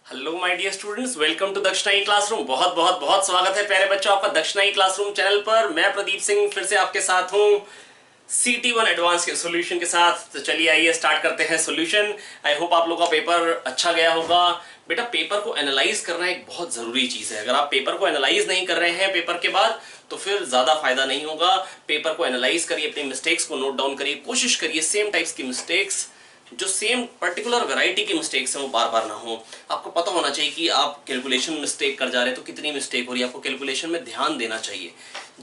Hello my dear students, welcome to Dakshinai classroom. बहुत बहुत बहुत स्वागत है प्यारे बच्चों आपका दक्षिणाई क्लासरूम चैनल पर। मैं प्रदीप सिंह फिर से आपके साथ हूँ CT1 एडवांस के सॉल्यूशन के साथ। तो चलिए आइए स्टार्ट करते हैं सॉल्यूशन। आई होप आप लोगों का पेपर अच्छा गया होगा। बेटा, पेपर को एनालाइज करना एक बहुत जरूरी चीज है। अगर आप पेपर को एनालाइज नहीं कर रहे हैं पेपर के बाद तो फिर ज्यादा फायदा नहीं होगा। पेपर को एनालाइज करिए, अपनी मिस्टेक्स को नोट डाउन करिए, कोशिश करिए सेम टाइप्स की मिस्टेक्स, जो सेम पर्टिकुलर वैरायटी की मिस्टेक्स है वो बार बार ना हो। आपको पता होना चाहिए कि आप कैलकुलेशन मिस्टेक कर जा रहे हैं तो कितनी मिस्टेक हो रही है, आपको कैलकुलेशन में ध्यान देना चाहिए।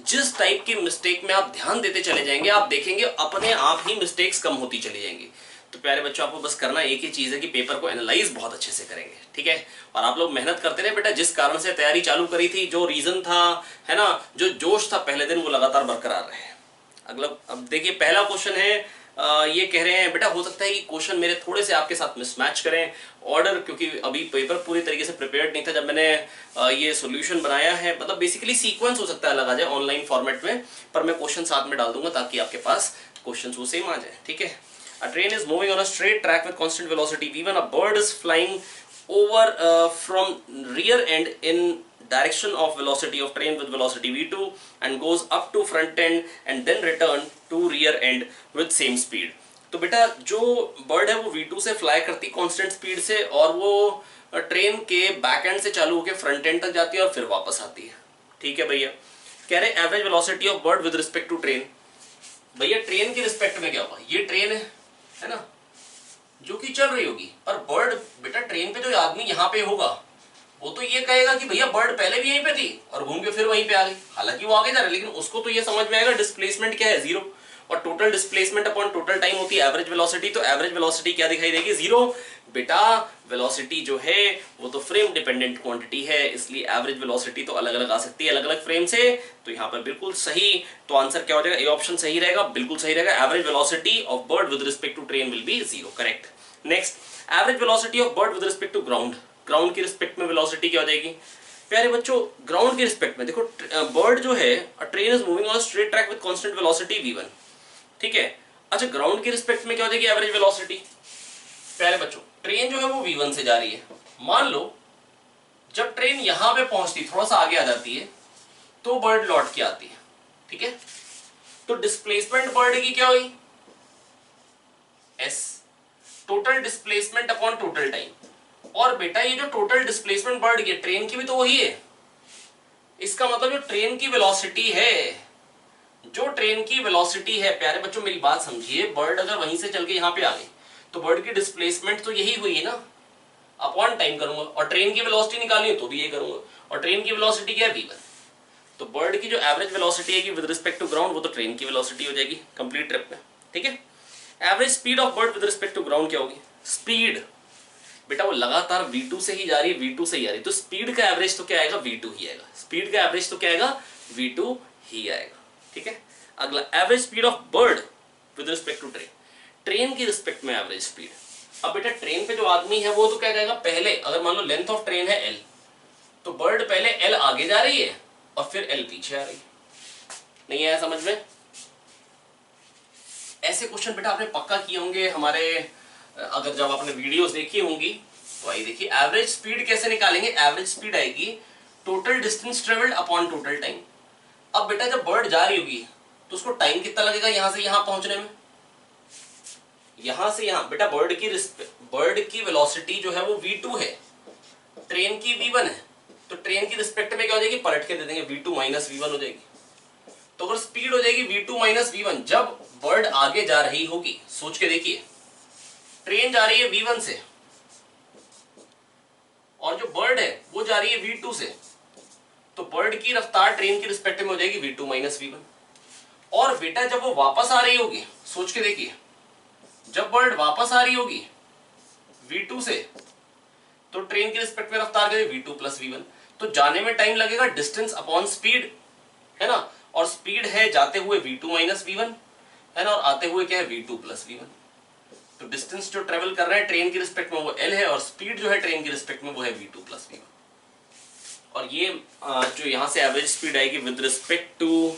जिस टाइप की मिस्टेक में आप ध्यान देते चले जाएंगे आप देखेंगे अपने आप ही मिस्टेक्स कम होती चली जाएंगी। तो प्यारे बच्चों, आपको बस करना एक ही चीज है कि पेपर को एनालाइज बहुत अच्छे से करेंगे, ठीक है। और आप लोग मेहनत करते रहे बेटा। जिस कारण से तैयारी चालू करी थी, जो रीजन था, है ना, जो जोश था पहले दिन, वो लगातार बरकरार रहे। अगला अब देखिए, पहला क्वेश्चन है। ये कह रहे हैं बेटा, हो सकता है कि क्वेश्चन मेरे थोड़े से आपके साथ मिसमैच करें ऑर्डर, क्योंकि अभी पेपर पूरी तरीके से प्रिपेयर्ड नहीं था जब मैंने ये सॉल्यूशन बनाया है। मतलब बेसिकली सीक्वेंस हो सकता है अलग आ जाए ऑनलाइन फॉर्मेट में, पर मैं क्वेश्चन साथ में डाल दूंगा ताकि आपके पास क्वेश्चन वो सेम आ जाए, ठीक है। अ train is moving on a straight track with constant velocity v1. A bird is flying over from rear end in direction of velocity of train with velocity v2 and goes up to front end and then return to rear end with same speed. तो बेटा, जो bird है वो v2 से fly करती constant speed से और वो ट्रेन के बैक एंड से चालू होकर फ्रंट एंड तक जाती है और फिर वापस आती है, ठीक है भैया। कह रहे average velocity of bird with respect to train. भैया, ट्रेन की रिस्पेक्ट में क्या होगा? ये ट्रेन है ना, जो कि चल रही होगी, पर बर्ड बेटा, ट्रेन पे जो आदमी यहाँ पे होगा वो तो ये कहेगा कि भैया बर्ड पहले भी यहीं पे थी और घूम के फिर वहीं पे आ गई। हालांकि वो आगे जा रहा है, लेकिन उसको तो ये समझ में आएगा डिस्प्लेसमेंट क्या है, जीरो। और total displacement upon total time होती है एवरेज वेलोसिटी। तो एवरेज वेलोसिटी क्या दिखाई देगी? जीरो। बेटा, वेलोसिटी जो है वो तो फ्रेम डिपेंडेंट क्वांटिटी है, इसलिए एवरेज वेलोसिटी तो अलग अलग आ सकती है अलग अलग फ्रेम से। तो यहाँ पर बिल्कुल सही, तो आंसर क्या हो जाएगा? ए ऑप्शन सही रहेगा, बिल्कुल सही रहेगा। Average velocity of bird with respect to train will be zero, correct. Next, average velocity of bird with respect to ground. Ground की रिस्पेक्ट में वेलोसिटी क्या हो जाएगी? प्यारे बच्चों, ग्राउंड की रिस्पेक्ट में देखो, बर्ड जो है, अ train is moving on straight track with constant velocity v1, ठीक है। अच्छा, ग्राउंड की रिस्पेक्ट में क्या हो जाएगी एवरेज वेलोसिटी? प्यारे बच्चों, ट्रेन जो है वो v1 से जा रही है। मान लो जब ट्रेन यहां पे पहुंचती, थोड़ा सा आगे आ जाती है, तो बर्ड लौट के आती है, ठीक है। तो डिस्प्लेसमेंट बर्ड की क्या हुई? s, total displacement upon total time. और बेटा, ये जो टोटल डिस्प्लेसमेंट बर्ड की, ट्रेन की भी तो वही है। इसका मतलब जो ट्रेन की वेलोसिटी है, जो ट्रेन की वेलोसिटी है, प्यारे बच्चों मेरी बात समझिए, बर्ड अगर वहीं से चल के यहां पे आ गई तो बर्ड की डिस्प्लेसमेंट तो यही हुई है ना, अपॉन टाइम करूंगा। और ट्रेन की वेलोसिटी निकालनी हो तो भी यही करूंगा। और ट्रेन की वेलोसिटी क्या है? v1। तो बर्ड की जो एवरेज वेलोसिटी है विद रिस्पेक्ट टू ग्राउंड, वो तो ट्रेन की वेलोसिटी हो जाएगी कंप्लीट ट्रिप में, ठीक है। Average speed of bird with respect to ground क्या होगी? स्पीड बेटा, वो लगातार v2 से ही जा रही है, v2 से ही आ रही है, तो स्पीड का एवरेज तो क्या आएगा? v2 ही आएगा। स्पीड का एवरेज तो क्या आएगा? v2 ही आएगा, ठीक है। अगला, average speed of bird with respect to train. Train की रिस्पेक्ट में एवरेज स्पीड। अब बेटा, ट्रेन पे जो आदमी है वो तो क्या कहेगा? पहले अगर मान लो लेंथ ऑफ ट्रेन है l, तो बर्ड पहले l आगे जा रही है और फिर l पीछे आ रही है। नहीं आया समझ में? ऐसे क्वेश्चन बेटा आपने पक्का किए होंगे हमारे, अगर जब आपने वीडियोस देखी होंगी तो आई देखिए। एवरेज स्पीड कैसे निकालेंगे? एवरेज स्पीड आएगी total distance travelled upon total time. अब बेटा, जब बर्ड जा रही होगी तो उसको टाइम कितना लगेगा यहां से यहां पहुंचने में? यहां से यहां बेटा, बर्ड की वेलोसिटी जो है वो v2 है, ट्रेन की v1 है। तो ट्रेन की रिस्पेक्ट में क्या हो जाएगी? पलट के दे देंगे, v2 माइनस v1 हो जाएगी। तो अगर स्पीड हो जाएगी v2 माइनस v1 जब बर्ड आगे जा रही होगी, सोच के देखिए, ट्रेन जा रही है v1 से और जो बर्ड है वो जा रही है v2 से, तो बर्ड की रफ्तार ट्रेन की रिस्पेक्ट में हो जाएगी v2 माइनस v1। और बेटा, जब वो वापस आ रही होगी, सोच के देखिए, जब बर्ड वापस आ रही होगी v2 से, तो ट्रेन की रिस्पेक्ट में रफ्तार क्या है? v2 plus v1। तो जाने में टाइम लगेगा, डिस्टेंस अपॉन स्पीड, है ना। और स्पीड है जाते हुए v2 माइनस v1, है ना, और आते हुए क्या है? v2 plus v1। तो डिस्टेंस जो ट्रेवल कर रहा है ट्रेन की रिस्पेक्ट में वो l है, और स्पीड जो है ट्रेन की रिस्पेक्ट में वो है v2 प्लस v1। और ये जो यहां से एवरेज स्पीड आएगी विद रिस्पेक्ट टू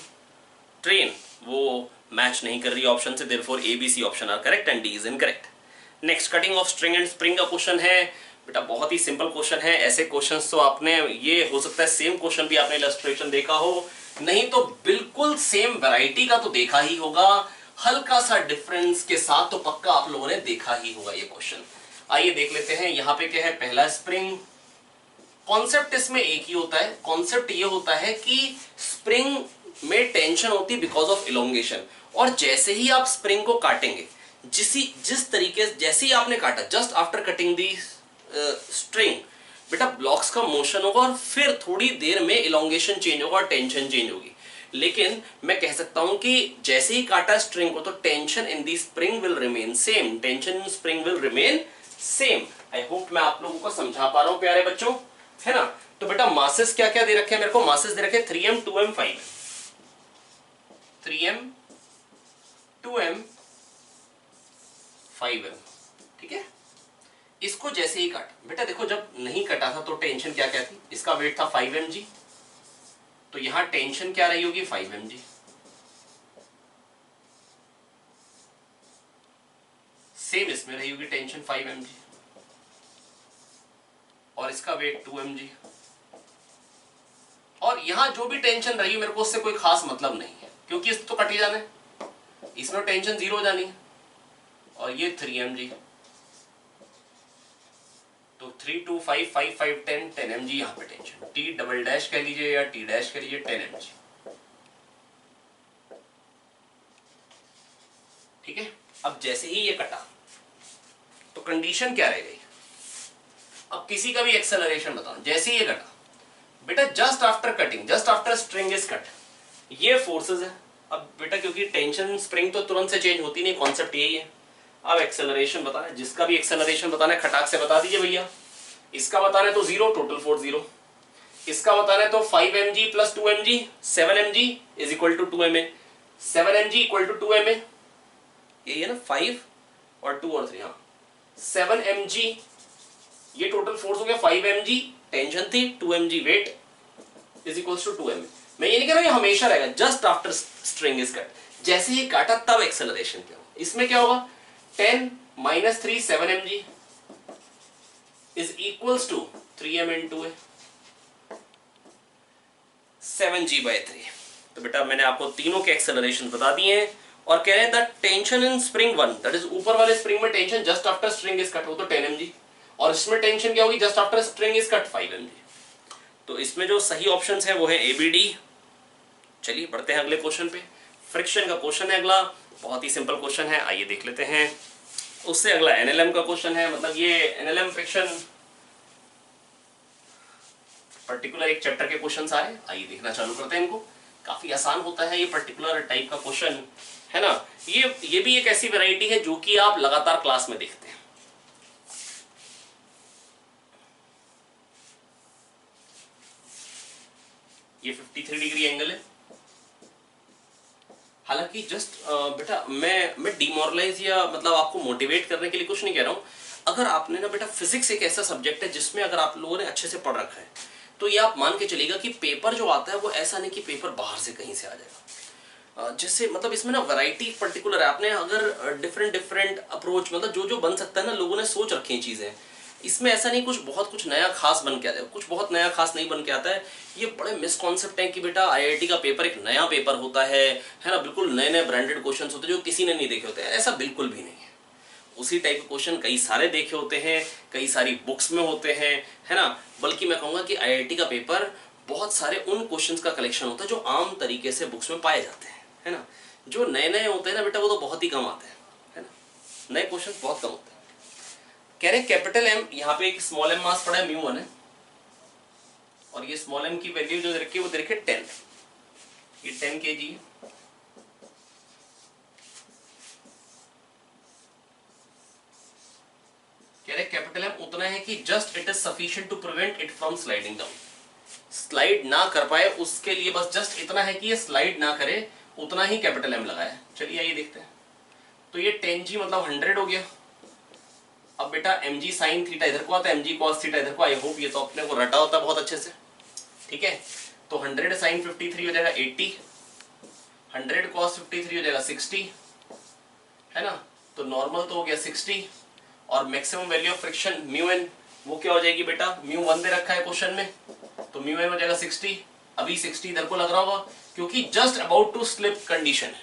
ट्रेन, वो मैच नहीं कर रही ऑप्शन से, therefore A B C option are correct and D is incorrect. Next, cutting of string and spring का क्वेश्चन है। बेटा बहुत ही सिंपल क्वेश्चन है। ऐसे क्वेश्चंस तो आपने, ये हो सकता है सेम क्वेश्चन भी आपने इलस्ट्रेशन देखा हो, नहीं तो बिल्कुल सेम वैरायटी का तो देखा ही होगा, हल्का सा डिफरेंस के साथ तो पक्का आप लोगों ने देखा ही होगा ये क्वेश्चन। आइए देख लेते हैं यहाँ पे क्या है। पहला स्प्रिंग, कॉन्सेप्ट इसमें एक ही होता है। कॉन्सेप्ट ये होता है कि स्प्रिंग में टेंशन होती है बिकॉज ऑफ इलोंगेशन, और जैसे ही आप स्प्रिंग को काटेंगे, जिस तरीके जैसे ही आपने काटा, जस्ट आफ्टर कटिंग दी स्ट्रिंग, बेटा ब्लॉक्स का मोशन होगा और फिर थोड़ी देर में इलोंगेशन चेंज होगा और टेंशन चेंज होगी। लेकिन मैं कह सकता हूं कि जैसे ही काटा स्ट्रिंग को तो tension in the spring will remain same, tension in spring will remain same. I hope मैं आप लोगों को समझा पा रहा हूं प्यारे बच्चों, है ना। तो बेटा मासेस क्या क्या दे रखे हैं मेरे को, मासेस दे रखे 3m 2m 5m, 3m 2m 5m, ठीक है। इसको जैसे ही काटा, बेटा देखो जब नहीं कटा था तो टेंशन क्या क्या थी, इसका वेट था 5 mg, तो यहां टेंशन क्या रही होगी 5 mg, सेम इसमें रही होगी टेंशन 5 mg, और इसका वेट 2 mg, और यहां जो भी टेंशन रही मेरे को उससे कोई खास मतलब नहीं है, क्योंकि इस तो कट ही जाने, इसमें टेंशन 0 हो जानी है, और ये 3 mg, तो 3 2 5 5 5 10 10 mg यहाँ पे टेंशन, टी डबल डैश कह लीजिए या टी डैश कह लीजिए, 10 mg, ठीक है। अब जैसे ही ये कटा तो कंडीशन क्या रह गई, अब किसी का भी एक्सेलरेशन बताओ, जैसे ही ये कटा, बेटा just after cutting, just after string is cut, ये फोर्सेस है। अब बेटा क्योंकि टेंशन स्प्रिंग तो तुरंत से चेंज होती नहीं, कॉन्सेप्ट यही है। अब एक्सेलरेशन बताना है, जिसका भी एक्सेलरेशन बताना है खटाक से बता दीजिए भैया। इसका बताना है तो 0, टोटल फोर्स 0। इसका बताना है तो 5 mg plus 2 mg, 7 mg is equal to 2 ma, 7 mg equal to 2 ma, यही है ना, 5 और 2 और 3, हाँ 7 mg, ये टोटल फोर्स हो गया 5 mg, टेंशन थी 2 mg weight is equal to 2 ma। मैं ये नहीं कह रहा ये हमेशा रहेगा, just after string is cut, जैसे ही काटा तब एक्सेलरेशन क्या होगा, इसमें क्या होगा 10 minus 3 7 mg is equals to 3m into 7g/3। तो बेटा मैंने आपको तीनों के एक्सेलरेशन बता दिए हैं, और कह रहे हैं the tension in spring 1, that is ऊपर वाले स्प्रिंग में tension just after string is cut हो तो 10 mg, और इसमें टेंशन क्या होगी just after string is cut 5 mg। तो इसमें जो सही ऑप्शंस है वो है ABD। चलिए बढ़ते हैं अगले क्वेश्चन पे। फ्रिक्शन का क्वेश्चन है अगला, बहुत ही सिंपल क्वेश्चन है, आइए देख लेते हैं। उससे अगला NLM का क्वेश्चन है, मतलब ये NLM फ्रिक्शन पर्टिकुलर एक चैप्टर के क्वेश्चन आ रहे हैं, आइए देखना चालू करते हैं इनको। काफी आसान होता है ये पर्टिकुलर टाइप का क्वेश्चन, है ना। ये भी एक ऐसी वैरायटी है जो कि आप लगातार क्लास में देखते हैं। ये 53 डिग्री एंगल है। हालांकि जस्ट बेटा मैं डिमोरलाइज या मतलब आपको मोटिवेट करने के लिए कुछ नहीं कह रहा हूं। अगर आपने ना बेटा, फिजिक्स एक ऐसा सब्जेक्ट है जिसमें अगर आप लोगों ने अच्छे से पढ़ रखा है तो ये आप मान के चलिएगा कि पेपर जो आता है वो ऐसा नहीं कि पेपर बाहर से कहीं से आ जाएगा। जैसे मतलब इसमें ना वैरायटी पर्टिकुलर है, आपने अगर डिफरेंट अप्रोच, मतलब जो जो बन सकता है ना, लोगों ने सोच रखी हैं चीजें। इसमें ऐसा नहीं कुछ नया खास बन के आता है, कुछ बहुत नया खास नहीं बन के आता है। ये बड़े मिसकॉन्सेप्ट है कि बेटा IIT का पेपर एक नया पेपर होता है ना, बिल्कुल नए नए ब्रांडेड क्वेश्चन होते हैं जो किसी ने नहीं देखे होते हैं, ऐसा बिल्कुल भी नहीं है। उसी टाइप के क्वेश्चन कई सारे देखे होते हैं, कई सारी बुक्स में होते हैं, है ना। बल्कि मैं कहूँगा कि IIT का पेपर बहुत सारे उन क्वेश्चंस का कलेक्शन होता है जो आम तरीके से बुक्स में पाए जाते हैं, है ना। जो नए नए होते हैं ना बेटा, वो तो बहुत ही कम आते हैं, है ना, नए क्वेश्चन बहुत कम होते हैं। कह रहे कैपिटल M, यहाँ पे एक स्मॉल m मास पड़ा है μ1 है, और ये स्मॉल m की वैल्यू जो रखी है वो रखी 10, ये 10 kg है। कह रहे कैपिटल M उतना है कि just it is sufficient to prevent it from sliding down, slide ना कर पाए उसके लिए बस जस्ट इतना है कि ये स्लाइड ना करे, उतना ही कैपिटल M लगाया है। चलिए आइए देखते हैं। तो ये 10g मतलब 100 हो गया। अब बेटा mg साइन थीटा इधर को आता है, mg कॉस थीटा इधर को। आई होप ये तो अपने को रटा होता है बहुत अच्छे से, ठीक है। तो 100 साइन 53 हो जाएगा 80, 100 कॉस 53 हो जाएगा 60, है ना। तो नॉर्मल तो हो गया 60, और maximum value of friction μn वो क्या हो जाएगी बेटा, μ1 दे रखा है क्वेश्चन में, तो μn हो जाएगा 60। अभी 60 इधर को लग रहा होगा क्योंकि just about to slip condition है,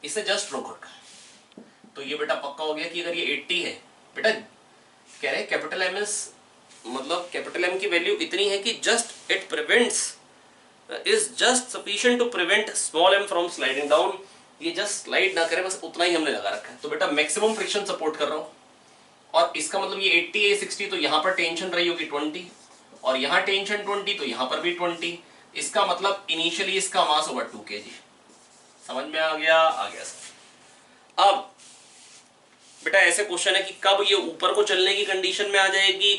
इसे जस्ट रोक रखा है। तो ये बेटा पक्का हो गया कि अगर ये 80 है बेटा, कह रहे कैपिटल एम एस मतलब कैपिटल एम की वैल्यू इतनी है कि just it prevents is just sufficient to prevent small M from sliding down, ये जस्ट स्लाइड ना करे, बस उतना ही हमने लगा रखा है। तो बेटा मैक्सिमम फ्रिक्शन सपोर्ट कर रहा हूं, और इसका मतलब ये 80 है 60, तो यहां पर टेंशन रही होगी 20, और यहां टेंशन 20, तो यहां पर भी 20। इसका मतलब इनिशियली इसका मास होगा 2 kg। समझ में आ गया? आ गया सर। अब बेटा ऐसे क्वेश्चन है कि कब ये ऊपर को चलने की कंडीशन में आ जाएगी,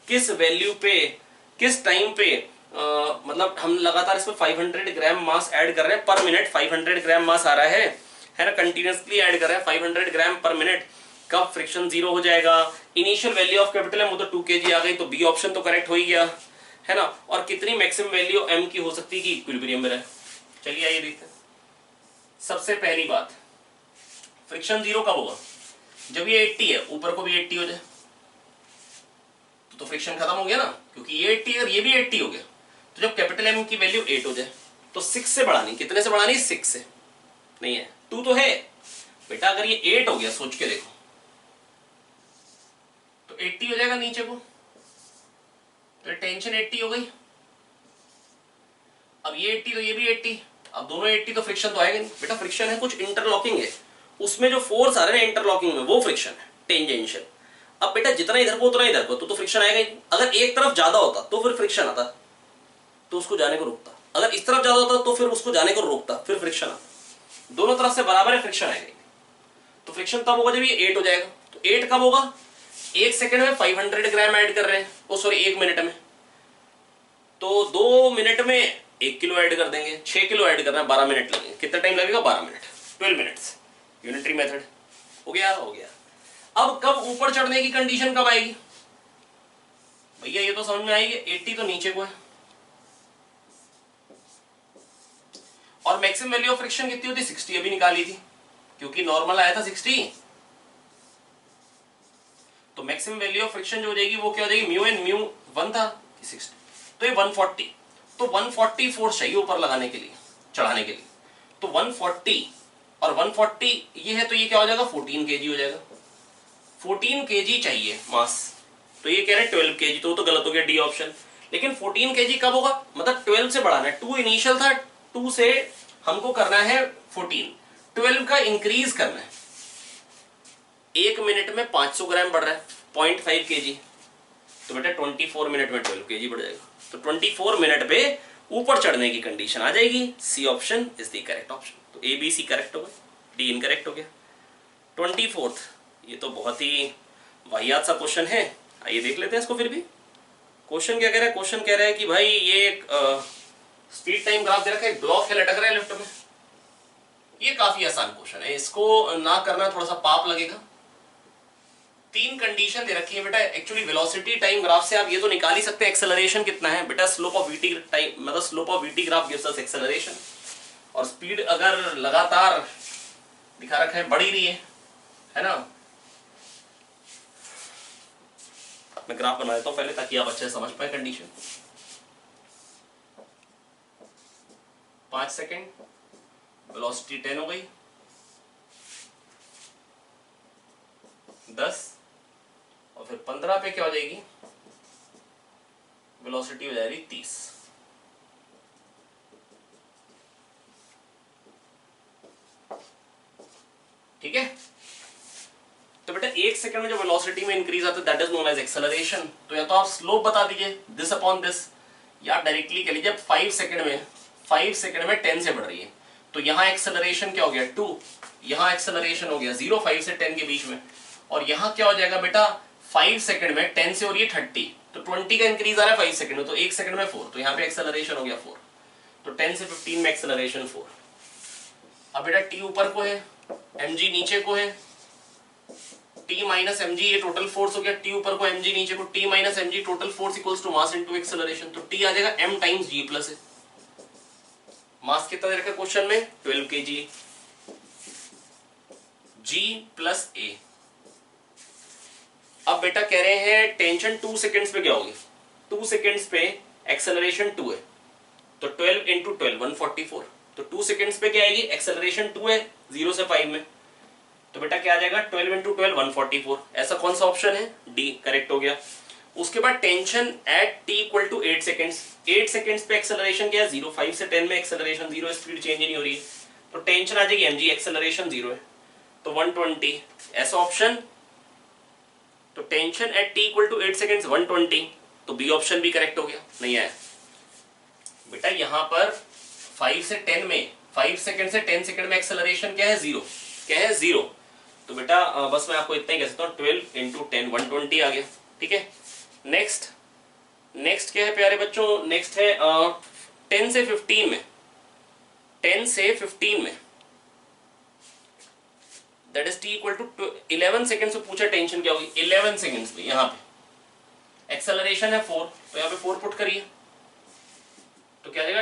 किस वैल्यू पे, किस टाइम पे, मतलब हम लगातार इसमें 500 ग्राम मास ऐड कर रहे हैं पर मिनट, 500 ग्राम मास आ रहा है ना, कंटिन्यूअसली ऐड कर रहे हैं 500 ग्राम पर मिनट, कब फ्रिक्शन जीरो हो जाएगा। Initial value of capital M वो तो 2 kg आ गई, तो बी ऑप्शन तो करेक्ट हो ही गया है ना। और कितनी मैक्सिमम वैल्यू एम की हो सकती है कि इक्विलिब्रियम में रहे। चलिए आइए देखते हैं। सबसे पहली बात, फ्रिक्शन जीरो कब होगा, जब ये 80 है, ऊपर को भी 80 हो जाए, तो फ्रिक्शन खत्म हो गया ना, क्योंकि ये 80 और ये भी 80 हो गया। तो जब कैपिटल एम की वैल्यू 8 हो जाए, तो 6 से बढ़ानी, कितने से बढ़ानी, 6 से, नहीं है 2 तो है बेटा। अगर ये 8 हो गया, सोच के देखो, तो 80 हो जाएगा नीचे को, तो टेंशन 80 हो गई। अब ये 80 तो ये भी 80, अब दोनों 80, तो फ्रिक्शन तो आएगा नहीं बेटा। फ्रिक्शन है कुछ इंटरलॉकिंग है, उसमें जो फोर्स आ रहे हैं इंटरलॉकिंग में, वो फ्रिक्शन है, टेंजेंशियल। अब बेटा जितना इधर को उतना इधर को, तो फ्रिक्शन आएगा ही। अगर एक तरफ ज्यादा होता तो फिर फ्रिक्शन आता, तो उसको जाने को रोकता। अगर इस तरफ ज्यादा होता तो फिर उसको जाने को रोकता, फिर फ्रिक्शन आता। दोनों तरफ से बराबर है, फ्रिक्शन आएगा। तो फ्रिक्शन तब होगा जब ये 8 हो जाएगा। तो 8 कब होगा, 1 सेकंड में 500 ग्राम ऐड कर रहे हैं, ओ सॉरी 1 मिनट में, तो 2 मिनट में 1 किलो ऐड कर देंगे, 6 किलो ऐड कर रहे हैं, 12 मिनट लगेंगे। कितना टाइम लगेगा, 12 मिनट, 12 मिनट्स, यूनिटरी मेथड हो गया, हो गया। अब कब ऊपर चढ़ने की कंडीशन कब आएगी भैया, ये तो समझ में आएगी। 80 तो नीचे को है, और मैक्सिमम वैल्यू ऑफ फ्रिक्शन कितनी होती है, 60 अभी निकाली थी, क्योंकि नॉर्मल आया था 60। तो मैक्सिमम वैल्यू ऑफ फ्रिक्शन जो हो जाएगी वो क्या हो जाएगी, म्यू एन, म्यू 1 था 60, तो ये 140, तो 140 फोर्स चाहिए ऊपर लगाने के लिए, चढ़ाने के लिए। तो 140 और 140 ये है, तो ये क्या हो जाएगा, 14 kg हो जाएगा। 14 kg चाहिए मास, तो ये कह रहे हैं 12 kg, तो गलत हो गया, डी ऑप्शन। लेकिन 14 kg कब होगा, मतलब 12 से बढ़ाना है, 2 इनिशियल था, 2 से हमको करना है 14, 12 का इंक्रीज करना है। 1 मिनट में 500 ग्राम बढ़ रहा है, 0.5 kg, तो बेटा 24 मिनट में 12 kg बढ़ जाएगा। तो 24 मिनट पे ऊपर चढ़ने की कंडीशन आ जाएगी। C option is the correct option. तो ए बी सी करेक्ट हो गया, डी इनकरेक्ट हो गया। 24th, ये तो बहुत ही वाहियात सा क्वेश्चन है, आइए देख लेते हैं इसको। फिर भी क्वेश्चन क्या कह रहा है, क्वेश्चन कह रहा है कि भाई ये एक स्पीड टाइम ग्राफ दे रखा है, एक ब्लॉक है लटक रहा है लिफ्ट में। ये काफी आसान क्वेश्चन है, इसको ना करना थोड़ा सा पाप लगेगा। 3 कंडीशन दे रखी है बेटा। एक्चुअली वेलोसिटी टाइम ग्राफ से आप ये तो निकाल ही सकते हैं एक्सेलरेशन कितना है बेटा। स्लोप ऑफ वीटी टाइम, मतलब slope of VT graph gives us acceleration, और स्पीड अगर लगातार दिखा रखा है बढ़ ही रही है ना। मैं ग्राफ बना देता हूं पहले ताकि आप अच्छे से समझ पाए कंडीशन। 5 सेकेंड, वेलोसिटी 10 हो गई, 10, और फिर 15 पे क्या हो जाएगी, वेलोसिटी हो जाएगी 30। ठीक है, तो बेटा 1 सेकंड में जो वेलोसिटी में इंक्रीज आता है that is known as acceleration. तो या तो आप स्लोप बता दीजिए दिस अपॉन दिस, या डायरेक्टली कह लीजिए 5 सेकंड में 10 से बढ़ रही है, तो यहां एक्सेलरेशन क्या हो गया 2, यहां एक्सेलरेशन हो गया 0, 5 से 10 के बीच में, और यहां क्या हो जाएगा बेटा 5 सेकंड में 10 से हो रही है 30, तो 20 का इंक्रीज आ रहा है 5 सेकंड में, तो 1 सेकंड में 4, तो यहां पे एक्सेलरेशन हो गया 4, तो 10 से 15 में एक्सेलरेशन 4। अब बेटा टी ऊपर को है, mg नीचे को है, T माइनस mg ये टोटल फोर्स हो गया, T ऊपर को mg नीचे को, T minus mg total force equals to mass into acceleration, तो T आ जाएगा m टाइम्स g प्लस है। मास कितना दे रखा है क्वेश्चन में 12 kg, g प्लस a, अब बेटा कह रहे हैं टेंशन 2 सेकेंड्स पे क्या होगी, 2 सेकेंड्स पे एक्सेलरेशन 2 है, तो 12 इंटू 12 144, तो 2 सेकेंड्स पे क्या आएगी, एक्सेलरेशन 2 है 0 से 5 में, तो बेटा क्या आ जाएगा 12 इंटू 12 144। ऐसा कौन सा ऑप्शन है, डी करेक्ट हो गया। उसके बाद tension at T equal to 8 seconds, 8 seconds पे एक्सेलरेशन क्या है 0, 5 से 10 में एक्सेलरेशन 0, स्पीड चेंज नहीं हो रही है, तो टेंशन आ जाएगी एमजी, एक्सेलरेशन 0 है तो 120, ऐसा ऑप्शन। तो tension at T equal to 8 seconds 120, तो बी ऑप्शन भी करेक्ट हो गया, नहीं आया बेटा। यहां पर 5 से 10 में, 5 सेकेंड से 10 सेकेंड में एक्सेलरेशन क्या है 0, क्या है 0, तो बेटा बस मैं आपको इतना ही कह सकता हूँ 12 इंटू 10 120 आ गया, ठीक है। नेक्स्ट क्या है प्यारे बच्चों, नेक्स्ट है 10 से 15 में, 10 से 15 में that is T equal to 11 second से पूछा टेंशन क्या होगी 11 सेकेंड्स में, यहाँ पे एक्सेलरेशन है 4, तो यहाँ पे 4 पुट करिए, तो क्या जाएगा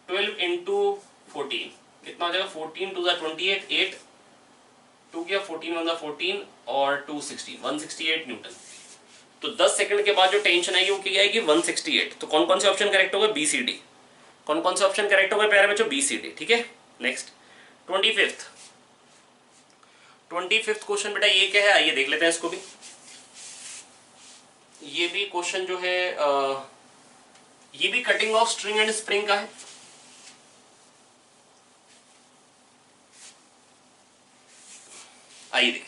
12 इंटू 14 कितना हो जाएगा 14 टू 28, 8 2 किया 14 1 14 और 2 16 168 न्यूटन। तो 10 सेकंड के बाद जो टेंशन आएगी वो क्या आएगी 168। तो कौन कौन से ऑप्शन करेक्ट होगा, बी सी डी, कौन कौन से ऑप्शन करेक्ट होगा प्यारे बच्चों, बी सी डी, ठीक है। नेक्स्ट 25th क्वेश्चन बेटा ये क्या है, आइए देख लेते हैं इसको भी। ये भी क्वेश्चन जो है ये भी cutting of string and spring का है। आइए देखिए,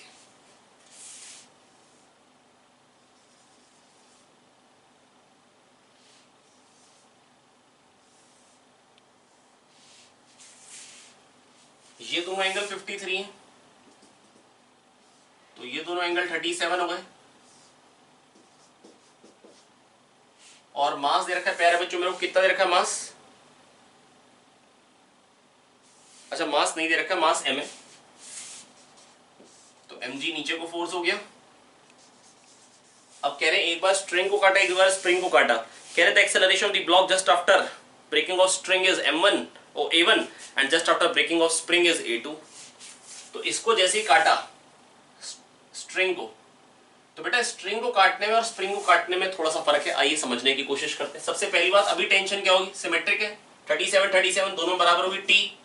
ये दोनों एंगल 53 है, तो ये दोनों एंगल 37 हो गए, और मास दे रखा है प्यारे बच्चों मेरे को, कितना दे रखा है मास, अच्छा मास नहीं दे रखा है, मास एम है, तो mg नीचे को फोर्स हो गया। अब कह रहे हैं एक बार स्ट्रिंग को काटा एक बार स्प्रिंग को काटा, कह रहे थे acceleration of the block just after breaking of string is m1 और a1 and just after breaking of spring is a2। तो इसको जैसे ही काटा स्ट्रिंग को, तो बेटा स्ट्रिंग को काटने में और स्प्रिंग को काटने में थोड़ा सा फर्क है, आइए समझने की कोशिश करते हैं। सबसे पहली बात, अभी टेंशन क्या होगी, सिमेट्रिक है, 37 दोनों बराबर होगी,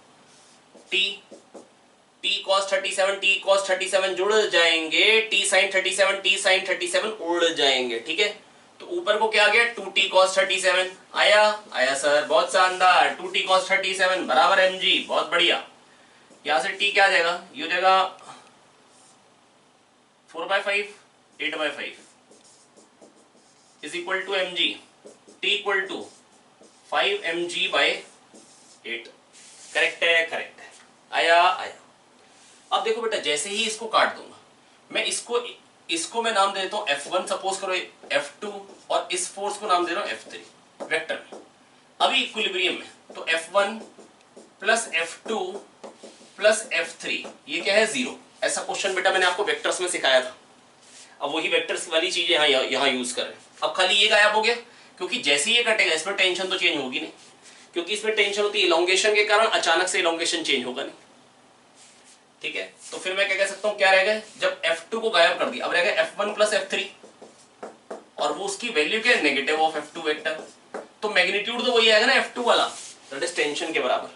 t cos 37 t cos 37 जुड़ जाएंगे, t sin 37 उड़ जाएंगे, ठीक है। तो ऊपर को क्या आ गया 2t cos 37 आया सर, बहुत शानदार, 2t cos 37 बराबर mg, बहुत बढ़िया। यहां से t क्या आ जाएगा, ये हो जाएगा 4/5 8/5 is equal to mg, t equal to 5 mg/8, correct है, आया। अब देखो बेटा, जैसे ही इसको काट दूंगा मैं, इसको मैं नाम देता हूं F1, सपोज करो F2, और इस फोर्स को नाम दे रहा हूं F3 वेक्टर में, अभी इक्विलिब्रियम में, तो F1 plus F2 plus F3 ये क्या है 0। ऐसा क्वेश्चन बेटा मैंने आपको वेक्टर्स में सिखाया था, अब वही वेक्टर्स वाली चीजें यहाँ यूज कर रहे हैं। अब खाली ये गायब हो गया, क्योंकि जैसे ये कटेगा इसमें टेंशन तो चेंज होगी नहीं, क्योंकि इसमें टेंशन होती है इलोंगेशन के कारण, अचानक से इलोंगेशन चेंज होगा नहीं, ठीक है। तो फिर मैं क्या कह सकता हूं, क्या रहेगा, जब F2 को गायब कर दिया अब रहेगा F1 प्लस F3, और वो उसकी वैल्यू क्या है नेगेटिव ऑफ F2 वेक्टर, तो मैग्नीट्यूड तो वही आएगा ना F2 वाला, दैट इज टेंशन के बराबर,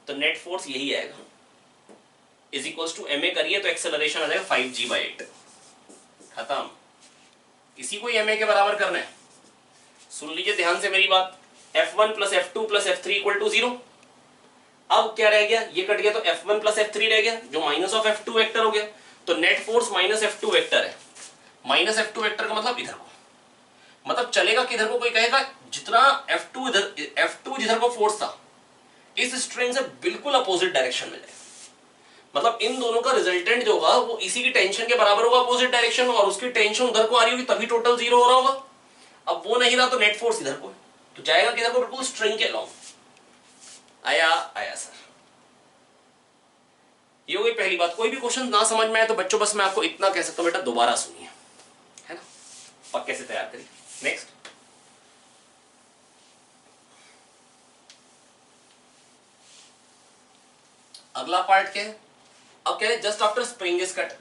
तो नेट फोर्स यही आएगा, इज इक्वल्स टू ma करिए तो एक्सेलरेशन आ जाएगा 5g/8, खत्म। इसी को ma के बराबर करना है, सुन लीजिए ध्यान से मेरी बात, F1 plus F2 plus F3 equal to 0। अब क्या रह गया, ये कट गया तो F1 प्लस F3 रह गया, जो माइनस ऑफ F2 वेक्टर हो गया, तो net force minus F2 vector है, माइनस F2 वेक्टर का मतलब इधर को, मतलब चलेगा किधर को, कोई कहेगा जितना F2 जिधर को फोर्स था इस स्ट्रिंग से बिल्कुल अपोजिट डायरेक्शन में जाएगा, मतलब इन दोनों का रिजल्टेंट जो होगा वो इसी की टेंशन के बराबर होगा अपोजिट डायरेक्शन में, और उसकी टेंशन उधर को आ रही होगी तभी टोटल 0 हो रहा होगा। अब वो नहीं रहा तो नेट फोर्स इधर को है, तो जाएगा किधर को, बिल्कुल स्ट्रिंग के अलोंग। आया सर, ये हो गई पहली बात। कोई भी क्वेश्चन ना समझ में आए तो बच्चों बस मैं आपको इतना कह सकता हूं, बेटा दोबारा सुनिए, है ना, पक्के से तैयार करिए। नेक्स्ट अगला पार्ट क्या है, अब क्या है, just after spring is cut,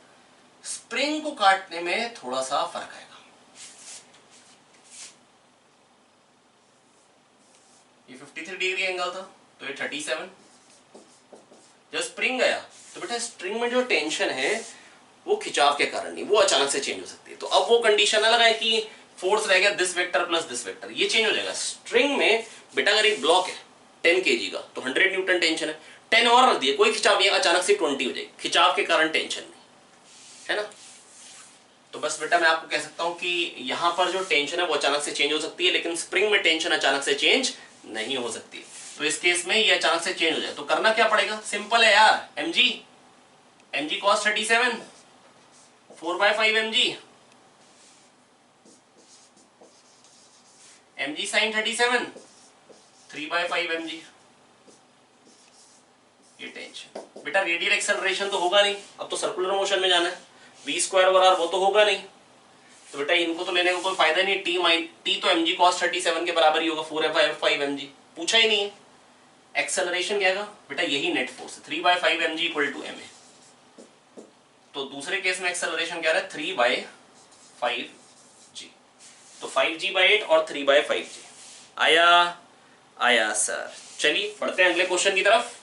spring को काटने में थोड़ा सा फर्क आएगा। ये 53 डिग्री एंगल था तो ये 37। जब स्प्रिंग गया तो बेटा स्प्रिंग में जो टेंशन है वो खिंचाव के कारण नहीं, वो अचानक से चेंज हो सकती है। तो अब वो कंडीशन अलग है कि फोर्स रह गया this vector plus this vector, ये चेंज हो जाएगा। स्ट्रिंग में बेटा अगर एक ब्लॉक है 10 kg का तो 100 न्यूटन टेंशन है, 10 और रख दिए, कोई खिंचाव नहीं, अचानक से 20 हो जाएगी, खिंचाव के कारण टेंशन नहीं, है ना। तो बस बेटा मैं आपको कह सकता हूं कि यहां पर जो टेंशन है वो अचानक से चेंज हो सकती है, लेकिन स्प्रिंग में टेंशन अचानक से चेंज नहीं हो सकती। तो इस केस में ये अचानक से चेंज हो जाए तो करना क्या पड़ेगा, सिंपल है यार, mg cos 37 4/5 mg sin 37 3/5 mg। ये टेंशन बेटा रेडियल एक्सेलरेशन तो होगा नहीं, अब तो सर्कुलर मोशन में जाना है, v² वो तो होगा नहीं, तो बेटा इनको तो लेने का कोई फायदा नहीं। t तो mg cos 37 के बराबर ही होगा 4/5 mg, पूछा ही नहीं है। एक्सेलरेशन क्या है बेटा, यही net force 3/5 mg equal to ma। तो दूसरे केस में एक्सेलरेशन क्या है 3/5g, तो 5g/8 और 3/5g। आया सर। चलिए पढ़ते हैं अगले क्वेश्चन की तरफ।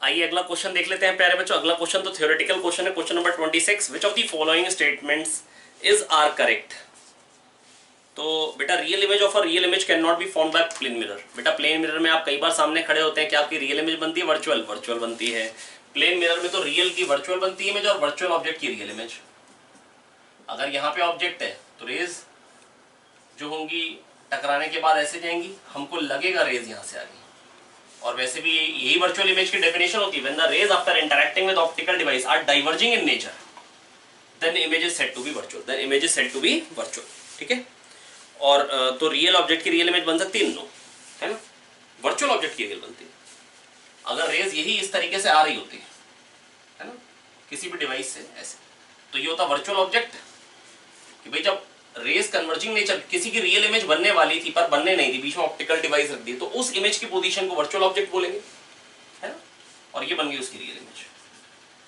आइए अगला क्वेश्चन देख लेते हैं प्यारे बच्चों। अगला क्वेश्चन तो थ्योरेटिकल क्वेश्चन है, question number 26। Which of the following statements is are correct. तो बेटा real image of a real image can not be form by plane mirror. बेटा प्लेन मिरर में आप कई बार सामने खड़े होते हैं कि आपकी रियल इमेज बनती है वर्चुअल बनती है। प्लेन मिरर में तो रियल की वर्चुअल बनती है इमेज और वर्चुअल ऑब्जेक्ट की रियल इमेज। अगर यहाँ पे ऑब्जेक्ट है तो रेज जो होंगी टकराने के बाद ऐसे जाएंगी, हमको लगेगा रेज यहाँ से आ गई। और वैसे भी यही वर्चुअल इमेज की डेफिनेशन होती है, when the rays after interacting with optical device are diverging in nature then image is said to be virtual. ठीक है। और तो रियल ऑब्जेक्ट की रियल इमेज बन सकती है, नो, है ना। वर्चुअल ऑब्जेक्ट की रियल बनती है अगर रेज यही इस तरीके से आ रही होती है ना, किसी भी डिवाइस से ऐसे, तो ये होता वर्चुअल ऑब्जेक्ट। कि भाई जब रेज कन्वर्जिंग नेचर, किसी की रियल इमेज बनने वाली थी पर बनने नहीं थी, बीच में ऑप्टिकल डिवाइस रख दी, तो उस इमेज की पोजीशन को वर्चुअल ऑब्जेक्ट बोलेंगे, है ना। और ये बन गई उसकी रियल इमेज।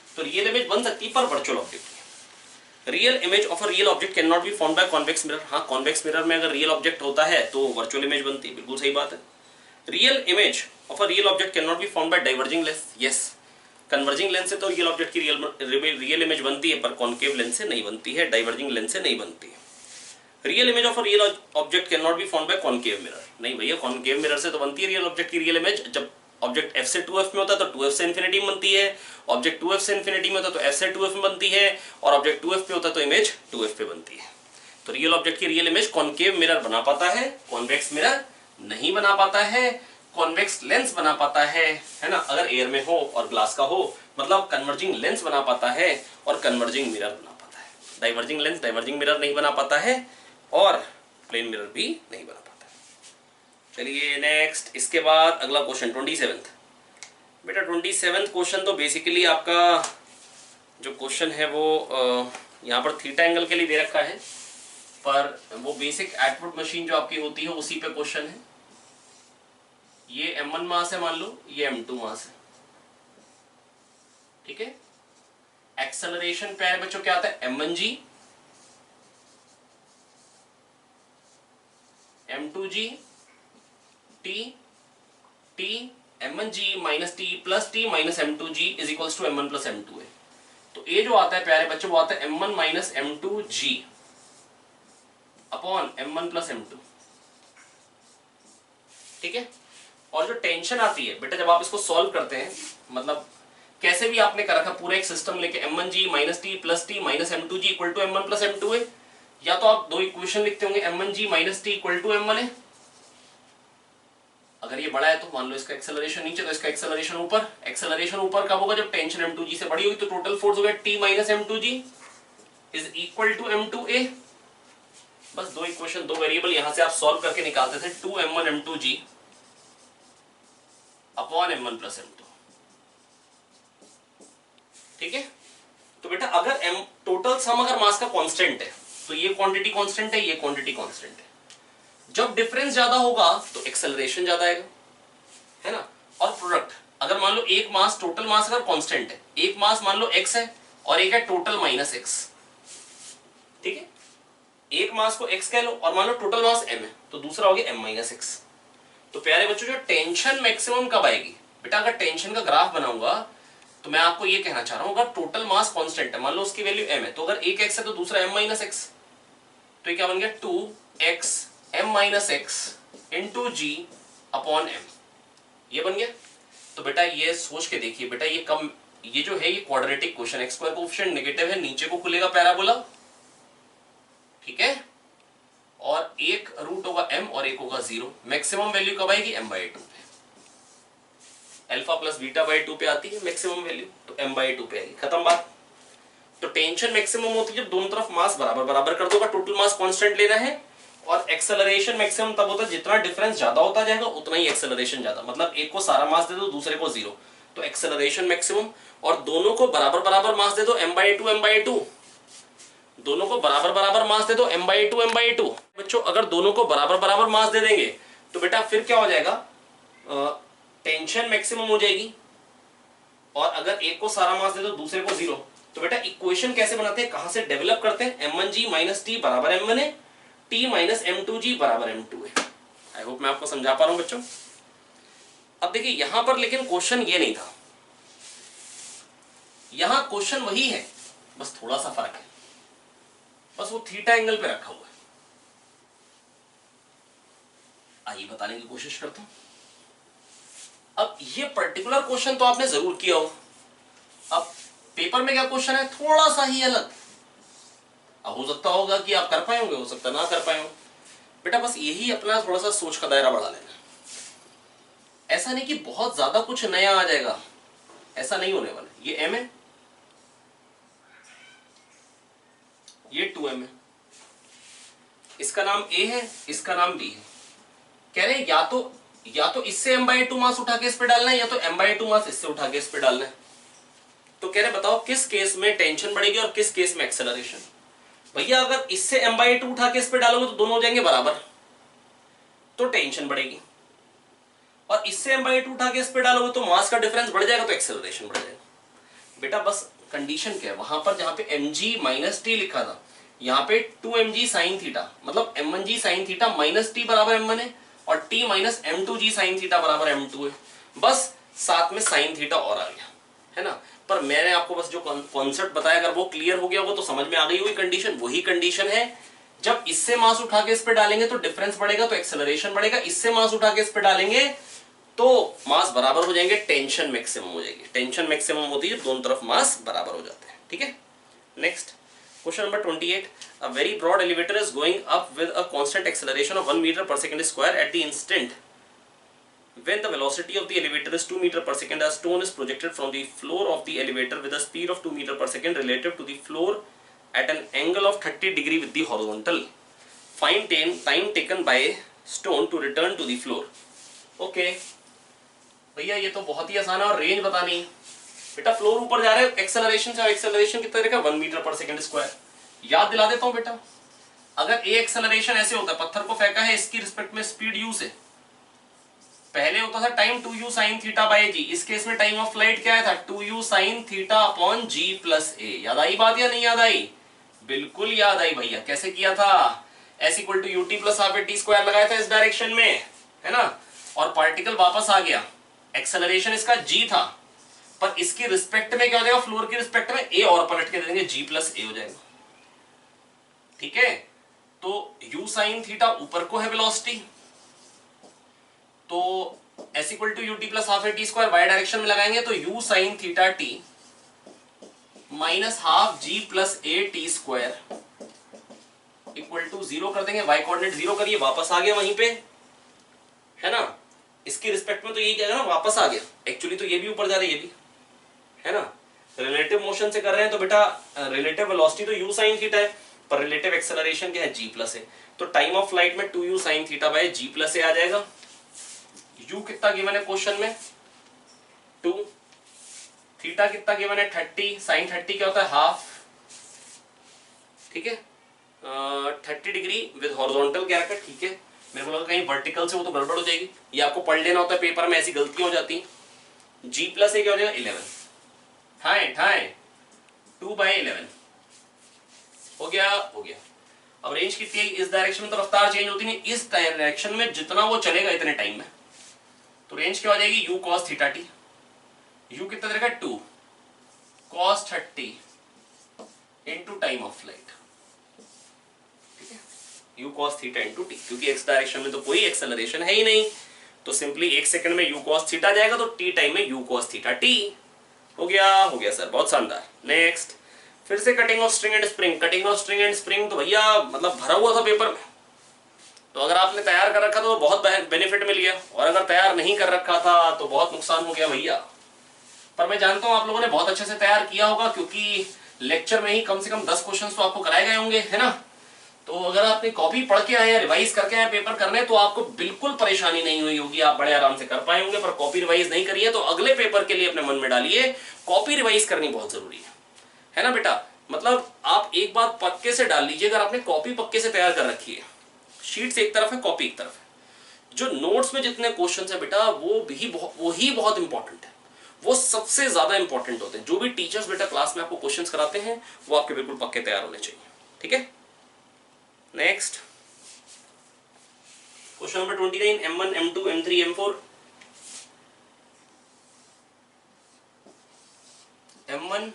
तो रियल इमेज बन सकती है पर virtual object. Real image of a real object can not be form by convex mirror. हाँ, कॉन्वेक्स मिरर में अगर रियल ऑब्जेक्ट होता है तो वर्चुअल इमेज बनती है, बिल्कुल सही बात है। Real image of a real object can not be form bye diverging lens. Yes, converging lens से तो रियल ऑब्जेक्ट की रियल इमेज बनती है, पर कॉन्केव लेंस से नहीं बनती है, डाइवर्जिंग लेंस से नहीं बनती है। Real image of a real object can not be form bye concave mirror. नहीं भैया, कॉन्केव मिरर से तो बनती है रियल ऑब्जेक्ट की रियल इमेज। जब ऑब्जेक्ट f से 2f में होता है तो 2f से इन्फिनिटी में बनती है, ऑब्जेक्ट 2f से इन्फिनिटी में होता है तो f से 2f में बनती है, और ऑब्जेक्ट 2f पे होता है तो इमेज 2f पे बनती है। तो रियल ऑब्जेक्ट की रियल इमेज कॉन्केव मिरर बना पाता है, कॉन्वेक्स मिरर नहीं बना पाता है। कॉन्वेक्स लेंस बना पाता है ना, अगर एयर में हो और ग्लास का हो, मतलब कन्वर्जिंग लेंस बना पाता है और कन्वर्जिंग मिरर बना पाता है। डाइवर्जिंग लेंस डाइवर्जिंग मिरर नहीं बना पाता है और प्लेन मिरर भी नहीं बना पाता है। चलिए नेक्स्ट, इसके बाद अगला क्वेश्चन 27। बेटा 27 क्वेश्चन तो बेसिकली आपका जो क्वेश्चन है वो यहाँ पर थीटा एंगल के लिए दे रखा है, पर वो बेसिक एटवुड मशीन जो आपकी होती है उसी पे क्वेश्चन है। ये m1 मास है मान लो, ये m2 मास है, ठीक है। एक्सेलरेशन प्यारे बच्चों क्या आता है, m1g m2g t m1g minus t plus t minus m2g is equals to m1 plus m2 है। तो ये जो आता है प्यारे बच्चों वो आता है m1 minus m2g upon m1 plus m2, ठीक है। और जो टेंशन आती है बेटा जब आप इसको सॉल्व करते हैं, मतलब कैसे भी आपने कर रखा पूरा एक सिस्टम लेके m1g minus t plus t minus m2g equal to m1 plus m2 है, या तो आप दो इक्वेशन लिखते होंगे m1g minus t equal to m1 है। अगर ये बड़ा है तो मान लो इसका एक्सेलरेशन नीचे तो इसका एक्सेलरेशन ऊपर। एक्सेलरेशन ऊपर कब होगा, जब टेंशन m2g से बड़ी होगी, तो टोटल फोर्स हो गया t minus m2g is equal to m2a। बस दो इक्वेशन, दो वेरिएबल यहां से आप सॉल्व करके निकालते थे, 2m1 m2g upon m1 plus m2, ठीक है। तो बेटा अगर टोटल सम अगर मास का कांस्टेंट है तो ये क्वांटिटी कांस्टेंट है, ये क्वांटिटी कांस्टेंट है। जब डिफरेंस ज्यादा होगा तो एक्सेलरेशन ज्यादा आएगा, है ना। और प्रोडक्ट अगर मान लो एक मास, टोटल मास अगर कांस्टेंट है, एक मास मान लो x है और एक है टोटल माइनस x, ठीक है, एक मास को x कह लो और मान लो टोटल मास m है, तो दूसरा हो गया m माइनस x। तो प्यारे बच्चों जो टेंशन मैक्सिमम कब आएगी बेटा, अगर टेंशन का ग्राफ बनाऊंगा तो मैं आपको ये कहना चाह रहा हूं, अगर टोटल मास कांस्टेंट है, मान लो उसकी वैल्यू m है, तो अगर एक x है तो दूसरा m माइनस x, तो ये क्या बन गया 2x m minus x into g upon m, ये बन गया। तो बेटा ये सोच के देखिए बेटा, ये कम, ये जो है ये quadratic question, x square coefficient negative है, नीचे को खुलेगा पैराबोला, ठीक है, और एक रूट होगा m और एक होगा 0। मैक्सिमम वैल्यू कब आएगी, m/2 पे, अल्फा प्लस बीटा बाई 2 पे आती है मैक्सिमम वैल्यू, तो m/2 पे आएगी, खत्म बात। तो टेंशन मैक्सिमम होती है जब दोनों तरफ मास बराबर बराबर कर दोगा, टोटल मास कांस्टेंट लेना है, और एक्सेलरेशन मैक्सिमम तब होता है जितना डिफरेंस ज्यादा होता जाएगा उतना ही एक्सेलरेशन ज्यादा, मतलब एक को सारा मास दे दो दूसरे को 0, तो एक्सेलरेशन मैक्सिमम, और दोनों को बराबर बराबर मास दे दो m/2 दोनों को बराबर बराबर मास दे दो m/2 बच्चों, अगर दोनों को बराबर बराबर मास दे देंगे तो बेटा फिर क्या हो जाएगा, टेंशन मैक्सिमम हो जाएगी, और अगर एक को सारा मास दे दो दूसरे को 0, तो बेटा इक्वेशन कैसे बनाते हैं, कहां से डेवलप करते हैं, m1g माइनस टी बराबर m1 है, t माइनस m2g बराबर m2 है। आई होप मैं आपको समझा पा रहा हूं बच्चों। अब देखिए यहां पर लेकिन क्वेश्चन ये नहीं था, यहां क्वेश्चन वही है, बस थोड़ा सा फर्क है, बस वो थीटा एंगल पे रखा हुआ है। आइए बताने की कोशिश करता हूं। अब ये पर्टिकुलर क्वेश्चन तो आपने जरूर किया हो, अब पेपर में क्या क्वेश्चन है थोड़ा सा ही अलग, अब हो सकता होगा कि आप कर पाए होंगे, हो सकता ना कर पाए हो, बेटा बस यही अपना थोड़ा सा सोच का दायरा बढ़ा लेना, ऐसा नहीं कि बहुत ज्यादा कुछ नया आ जाएगा, ऐसा नहीं होने वाला। ये m है, ये 2m है, इसका नाम a है, इसका नाम b है, कह रहे हैं या तो इससे m/2 मास उठा के इस पे डालना है, या तो m/2 मास इससे उठा के इस पे डालना है। तो कह रहे बताओ किस केस में टेंशन बढ़ेगी और किस केस में एक्सेलरेशन। भैया अगर इससे m/2 उठा के इस पे डालोगे तो दोनों हो जाएंगे बराबर, तो टेंशन बढ़ेगी, और इससे m/2 उठा के इस पे डालोगे तो मास का डिफरेंस बढ़ जाएगा, तो एक्सेलरेशन बढ़ जाएगा। बेटा बस कंडीशन क्या है, वहां पर जहां पे mg माइनस टी लिखा था, यहाँ पे 2mg साइन थीटा, मतलब m1g sign theta minus T बराबर m1 है, और t minus m2g sine theta बराबर m2 है, बस साथ में साइन थीटा और आ गया है ना। पर मैंने आपको बस जो कॉन्सेप्ट बताया, अगर वो क्लियर हो गया होगा तो समझ में आ गई होगी कंडीशन, वही कंडीशन है, जब इससे मास उठा के इस पे डालेंगे तो डिफरेंस बढ़ेगा, तो एक्सेलरेशन बढ़ेगा, इससे मास उठा के इस पे डालेंगे तो मास बराबर हो जाएंगे, टेंशन मैक्सिमम हो जाएगी। टेंशन मैक्सिमम होती है दोनों तरफ मास बराबर हो जाते हैं, ठीक है। Next question number 28, a very broad elevator is going up with a constant acceleration of 1 meter per second square at the instant when the velocity of the elevator is 2 meter per second. A stone is projected from the floor of the elevator with a speed of 2 meter per second relative to the floor at an angle of 30 degree with the horizontal. Find time taken by stone to return to the floor. Okay. भैया ये तो बहुत ही आसान है, और range बतानी है बेटा, फ्लोर ऊपर जा रहे हैं एक्सेलरेशन से, एक्सेलरेशन कितना रहेगा 1 मीटर पर सेकंड स्क्वायर। याद दिला देता हूं बेटा, अगर ए एक्सेलरेशन ऐसे होता है, पत्थर को फेंका है इसकी रिस्पेक्ट में स्पीड u से, पहले होता था time 2u sin theta by g, इस केस में टाइम ऑफ फ्लाइट क्या था 2u sin theta upon g plus a। याद आई बात या नहीं याद आई? बिल्कुल याद आई भैया। कैसे किया था, s equal to ut plus half T square लगाया था इस डायरेक्शन में, है ना, और पार्टिकल वापस आ गया, एक्सेलरेशन इसका g था, पर इसकी रिस्पेक्ट में क्या हो जाएगा, फ्लोर की रिस्पेक्ट में a और पलट के दे देंगे, g प्लस a हो जाएगा, ठीक है। तो u साइन थीटा ऊपर को है वेलोसिटी, तो s equal to ut plus half T square Y direction में लगाएंगे तो u sine theta t minus half g plus a T square equal to 0 कर देंगे, y कोऑर्डिनेट 0 करिए, वापस आ गया वहीं पे, है ना। इसकी रिस्पेक्ट में तो यही क्या है ना, वापस आ गया। एक्चुअली तो ये भी ऊपर जा रही है, ये भी, है ना, रिलेटिव मोशन से कर रहे हैं तो बेटा रिलेटिव वेलोसिटी तो u sin थीटा है, पर रिलेटिव एक्सेलरेशन क्या है g प्लस a, तो टाइम ऑफ फ्लाइट में 2u sin theta by g plus a आ जाएगा। u कितना गिवन है क्वेश्चन में 2, थीटा कितना गिवन है 30, sin 30 क्या होता है हाफ, ठीक है, 30 डिग्री विद हॉरिजॉन्टल क्या रखा, ठीक है। मेरे को लगा कहीं वर्टिकल से वो तो गड़बड़ हो जाएगी, ये आपको पढ़ लेना होता है पेपर में, ऐसी गलतियां हो जाती हैं। g प्लस ए क्या हो जाएगा 11, ठाए ठाए 2/11 हो गया हो गया। अब रेंज कितनी है इस डायरेक्शन में, तो रफ्तार चेंज होती नहीं, इस डायरेक्शन में जितना वो चलेगा इतने टाइम में, तो रेंज क्या हो जाएगी u cos theta T. u कितना देगा 2 cos 30 into time of flight, ठीक है, u cos theta into T, क्योंकि x डायरेक्शन में तो कोई एक्सेलरेशन है ही नहीं, तो सिंपली 1 सेकंड में u cos थीटा जाएगा, तो t टाइम में u cos थीटा t हो गया सर, बहुत शानदार। नेक्स्ट, फिर से cutting of string and spring. Cutting of string and spring तो भैया मतलब भरा हुआ था पेपर में, तो अगर आपने तैयार कर रखा था तो बहुत बेनिफिट मिल गया, और अगर तैयार नहीं कर रखा था तो बहुत नुकसान हो गया भैया। पर मैं जानता हूं आप लोगों ने बहुत अच्छे से तैयार किया होगा, क्योंकि लेक्चर में ही कम से कम 10 क्वेश्चन तो आपको कराए गए होंगे, है ना। तो अगर आपने कॉपी पढ़ के आए, रिवाइज करके आए पेपर करने, तो आपको बिल्कुल परेशानी नहीं हुई होगी, आप बड़े आराम से कर पाए होंगे। पर कॉपी रिवाइज नहीं करिए तो अगले पेपर के लिए अपने मन में डालिए, कॉपी रिवाइज करनी बहुत जरूरी है ना बेटा। मतलब आप एक बात पक्के से डाल लीजिए, अगर आपने कॉपी पक्के से तैयार कर रखी है, शीट्स एक तरफ है, कॉपी एक तरफ है, जो नोट्स में जितने क्वेश्चंस है बेटा वो ही बहुत इंपॉर्टेंट है, वो सबसे ज्यादा इंपॉर्टेंट होते हैं। जो भी टीचर्स बेटा क्लास में आपको क्वेश्चंस कराते हैं वो आपके बिल्कुल पक्के तैयार होने चाहिए, ठीक है। Next question number 29, M1 M2 M3 M4। M1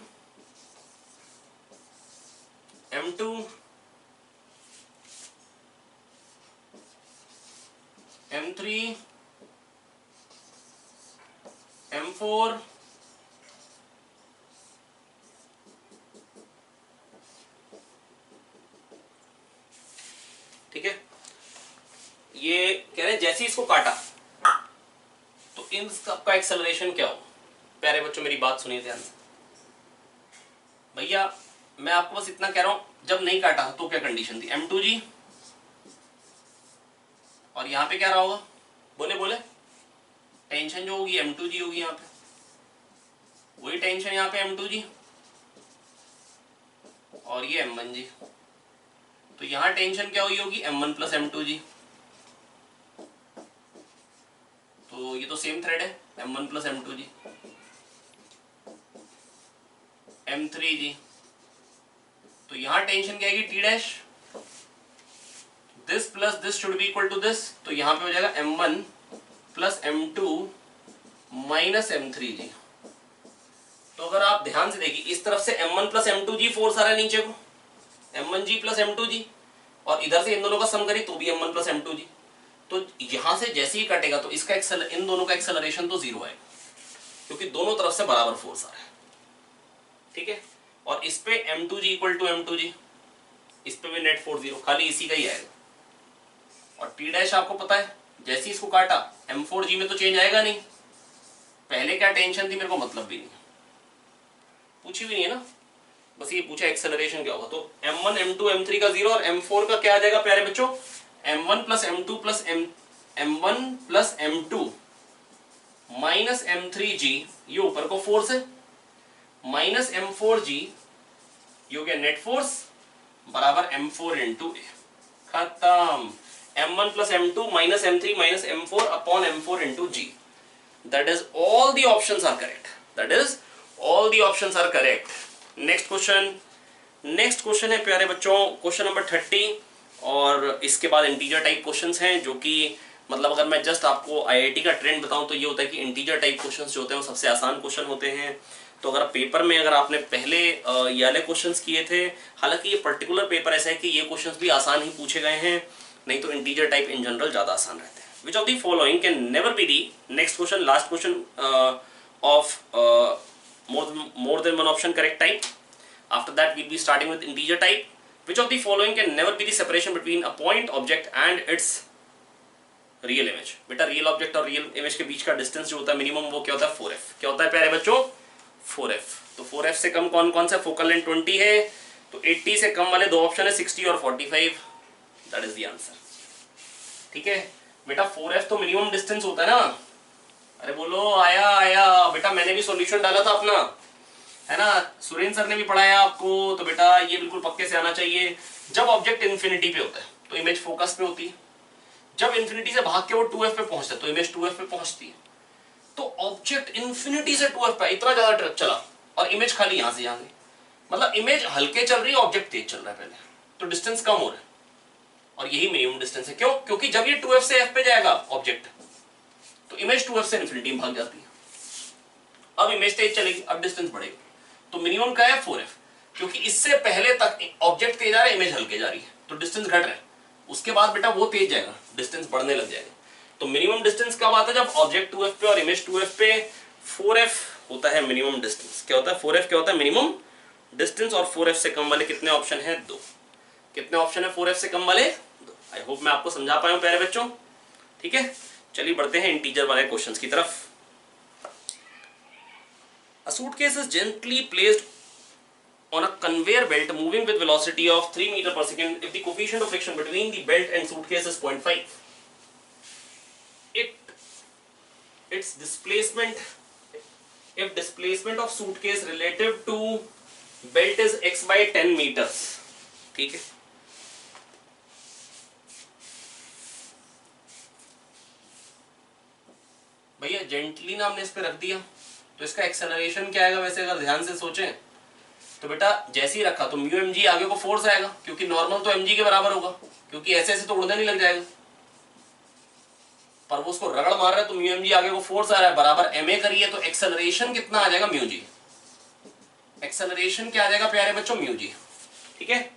M2 M3 M4 ठीक है। ये कह रहे हैं जैसे इसको काटा तो इन सबका एक्सेलरेशन क्या हो। प्यारे बच्चों मेरी बात सुनिए ध्यान से भैया, मैं आपको बस इतना कह रहा हूं, जब नहीं काटा तो क्या कंडीशन थी, M2 जी, और यहां पे क्या रहा होगा, बोले बोले, टेंशन जो होगी M2 जी होगी, यहां पे वही टेंशन यहां पे M2 जी, और ये M1 जी, तो यहां टेंशन क्या हुई होगी M1 प्लस M2 जी, तो ये तो सेम थ्रेड है, M1 प्लस M2 जी, M3 जी, तो यहां टेंशन क्या आएगी T dash, this plus this should be equal to this, तो यहां पे हो जाएगा M1 plus M2 minus M3 जी। तो अगर आप ध्यान से देखिए, इस तरफ से M1 प्लस M2 जी फोर्स आ रहा है नीचे को, M1 जी प्लस M2 जी, और इधर से इन दोनों का सम करी तो भी M1 प्लस M2 जी, तो यहां से जैसे ही कटेगा तो इसका इन दोनों का एक्सेलरेशन तो जीरो आएगा, क्योंकि दोनों तरफ से बराबर फोर्स आ रहा है, ठीक है। और इस पे M2 ji equal to M2 जी, इस पे भी नेट फोर्स जीरो, खाली इसी का ही आएगा। और T डैश आपको पता है, जैसे ही इसको काटा M4 जी में तो चेंज आएगा नहीं, पहले क्या टेंशन थी मेरे को मतलब भी नहीं, पूछी भी नहीं है ना, बस ये पूछा एक्सेलरेशन क्या होगा। तो M1 M2 M3 का जीरो, और M4 का क्या आ जाएगा प्यारे बच्चों, M1 plus M2 plus M1 plus M2 minus M3 जी, ये ऊपर को फोर्स है, माइनस M4 जी, ये हो गया नेट फोर्स, बराबर M4 इंटू ए, खत्म। M1 plus M2 minus M3 minus M4 upon M4 into G, that is all the options are correct, that is all the options are correct. Next question है प्यारे बच्चों question number 30, और इसके बाद integer type questions हैं, जो कि मतलब अगर मैं जस्ट आपको आईआईटी का ट्रेंड बताऊं तो ये होता है कि इंटीजर टाइप क्वेश्चंस जो होते हैं वो सबसे आसान क्वेश्चन होते हैं। तो अगर पेपर में अगर आपने पहले ये वाले क्वेश्चंस किए थे, हालांकि ये पर्टिकुलर पेपर ऐसा है कि ये क्वेश्चंस भी आसान ही पूछे गए हैं, नहीं तो इंटीजर टाइप इन जनरल ज्यादा आसान रहते हैं। विच of the following can never be the, next question last question of more than one option correct type. After that we'll be starting with integer type. Which of the following can never be the separation between a point object and its real image? बेटा real object और real image के बीच का distance जो होता है minimum, वो क्या होता है 4f। क्या होता है प्यारे बच्चों 4f। तो 4f से कम कौन कौन सा, फोकल लेंथ 20 है, तो 80 से कम वाले दो ऑप्शन है 60 और 45, दैट इज द आंसर, ठीक है बेटा। 4f तो मिनिमम डिस्टेंस होता है ना, अरे बोलो आया बेटा, मैंने भी सॉल्यूशन डाला था अपना, है ना, सुरेंद्र सर ने भी पढ़ाया आपको, तो बेटा ये बिल्कुल पक्के से आना चाहिए। जब ऑब्जेक्ट इन्फिनिटी पे होता है तो इमेज फोकस पे होती है, जब इन्फिनिटी से भाग के वो 2f पे पहुंचता है तो इमेज 2f पे पहुंचती है। तो ऑब्जेक्ट इन्फिनिटी से 2f पे इतना ज्यादा ट्रैक चला और इमेज खाली यहां से यहां गई, मतलब इमेज हल्के चल रही है, ऑब्जेक्ट तेज चल रहा है पहले, तो डिस्टेंस कम हो रहा है और यही मिनिमम डिस्टेंस है। क्यों? क्योंकि जब ये 2f से f पे जाएगा ऑब्जेक्ट तो इमेज 2f से इन्फिनिटी में भाग जाती है। अब इमेज तेज चलेगी, अब डिस्टेंस बढ़ेगा, तो मिनिमम क्या है 4f, क्योंकि इससे पहले तक ऑब्जेक्ट तेज आ रहा है, इमेज हल्के जा रही है, तो डिस्टेंस घट रहा है। उसके बाद बेटा वो तेज जाएगा, डिस्टेंस बढ़ने लग जाएगा। तो मिनिमम डिस्टेंस कब आता है? जब ऑब्जेक्ट 2f पे और इमेज 2f पे 4f होता है मिनिमम डिस्टेंस। क्या होता है? 4f क्या होता है? Minimum distance. और 4f से कम वाले कितने ऑप्शन है? 2। कितने ऑप्शन है 4f से कम वाले? 2। आई होप मैं आपको समझा पाया हूं प्यारे बच्चों, ठीक है। चलिए बढ़ते हैं इंटीजर वाले क्वेश्चंस की तरफ। A suitcase is gently placed on a conveyor belt moving with velocity of 3 meter per second if the coefficient of friction between the belt and suitcase is 0.5. Its displacement, if displacement of suitcase relative to belt is x by 10 meters, ठीक है। भैया gently ना हमने इस पे रख दिया तो इसका एक्सेलरेशन क्या आएगा? वैसे अगर ध्यान से सोचें तो बेटा जैसे ही रखा तो म्यू एम जी, आगे को फोर्स आएगा क्योंकि नॉर्मल तो एम जी के बराबर होगा, क्योंकि ऐसे ऐसे तो उड़ने नहीं लग जाएगा, पर वो उसको रगड़ मार रहा है तो म्यू एम जी आगे को फोर्स आ रहा है, बराबर एम ए करिए तो एक्सेलरेशन कितना आ जाएगा? Mu G. एक्सेलरेशन क्या आ जाएगा प्यारे बच्चों? म्यू जी, ठीक है।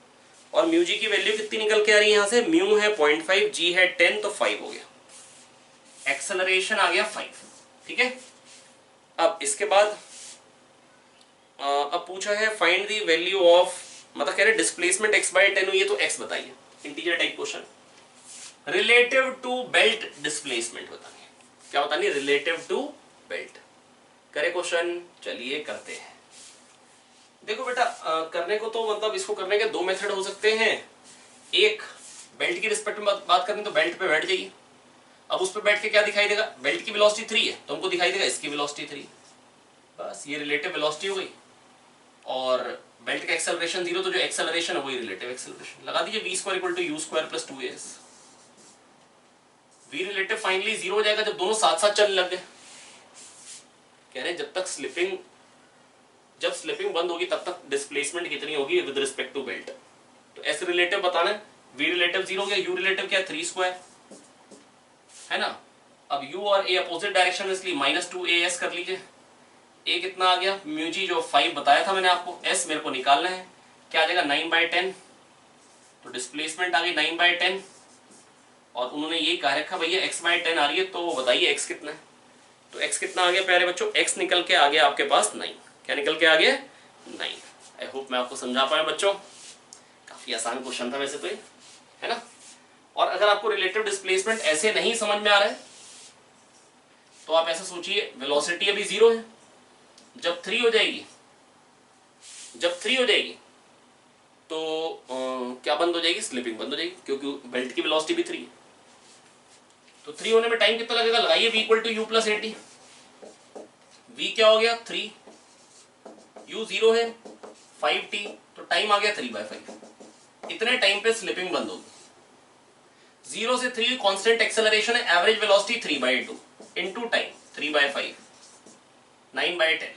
और म्यू जी की वैल्यू कितनी निकल के आ रही है? यहां से म्यू है 0.5, जी है 10, तो 5 हो गया, एक्सेलरेशन आ गया 5, ठीक है। अब इसके बाद अब पूछा है फाइंड द वैल्यू ऑफ, मतलब कह रहे डिस्प्लेसमेंट x बाय 10 हुई है तो x बताइए, integer type question. Relative to belt displacement बतानी, क्या बतानी? Relative to belt. करे क्वेश्चन, चलिए करते हैं। देखो बेटा करने को तो मतलब इसको करने के 2 मेथड हो सकते हैं। एक, बेल्ट की रिस्पेक्ट में बात करें तो बेल्ट पे बैठ जाइए, अब उस पे बैठ के क्या दिखाई देगा? बेल्ट की वेलोसिटी 3 है तो हमको दिखाई देगा इसकी वेलोसिटी 3, बस ये रिलेटिव वेलोसिटी हो गई। और बेल्ट का एक्सेलरेशन 0, तो जो एक्सेलरेशन है वही रिलेटिव एक्सेलरेशन। लगा दीजिए v square equal to u square plus 2as। v relative finally 0 हो जाएगा जब दोनों साथ साथ चलने लग गए। कह रहे हैं जब स्लिपिंग बंद होगी तब तक डिस्प्लेसमेंट कितनी होगी विद रिस्पेक्ट टू बेल्ट। तो s रिलेटिव बताना है, v रिलेटिव 0 हो गया, u रिलेटिव क्या है? 3 स्क्वायर, है ना। अब u और a अपोजिट डायरेक्शन में, इसलिए -2as कर लीजिए। a कितना आ गया? म्यू जी जो 5 बताया था मैंने आपको, s मेरे को निकालना है, क्या आ जाएगा? 9/10, तो डिस्प्लेसमेंट आ गई 9/10। और उन्होंने ये कहा रखा भैया x/10 आ रही है, तो बताइए x कितना है? तो x कितना आ गया प्यारे बच्चों? x निकल के आ गया आपके पास 9। क्या निकल के आ गया? 9। आई होप मैं आपको समझा पाया बच्चों, काफी आसान क्वेश्चन था वैसे तो ये, है ना। और अगर आपको रिलेटिव डिस्प्लेसमेंट ऐसे नहीं समझ में आ रहा है तो आप ऐसा सोचिए, वेलोसिटी अभी 0 है, जब 3 हो जाएगी तो क्या बंद हो जाएगी? स्लिपिंग बंद हो जाएगी, क्योंकि बेल्ट की वेलोसिटी भी 3 है। तो 3 होने में टाइम कितना लगेगा? लगाइए v equal to u plus 80। v क्या हो गया? 3, u 0 है 5t, तो टाइम आ गया 3/5। इतने टाइम पे स्लिपिंग बंद होगी। 0 से 3 कांस्टेंट एक्सेलरेशन है, एवरेज वेलोसिटी 3/2 इनटू टाइम 3/5, 9/10।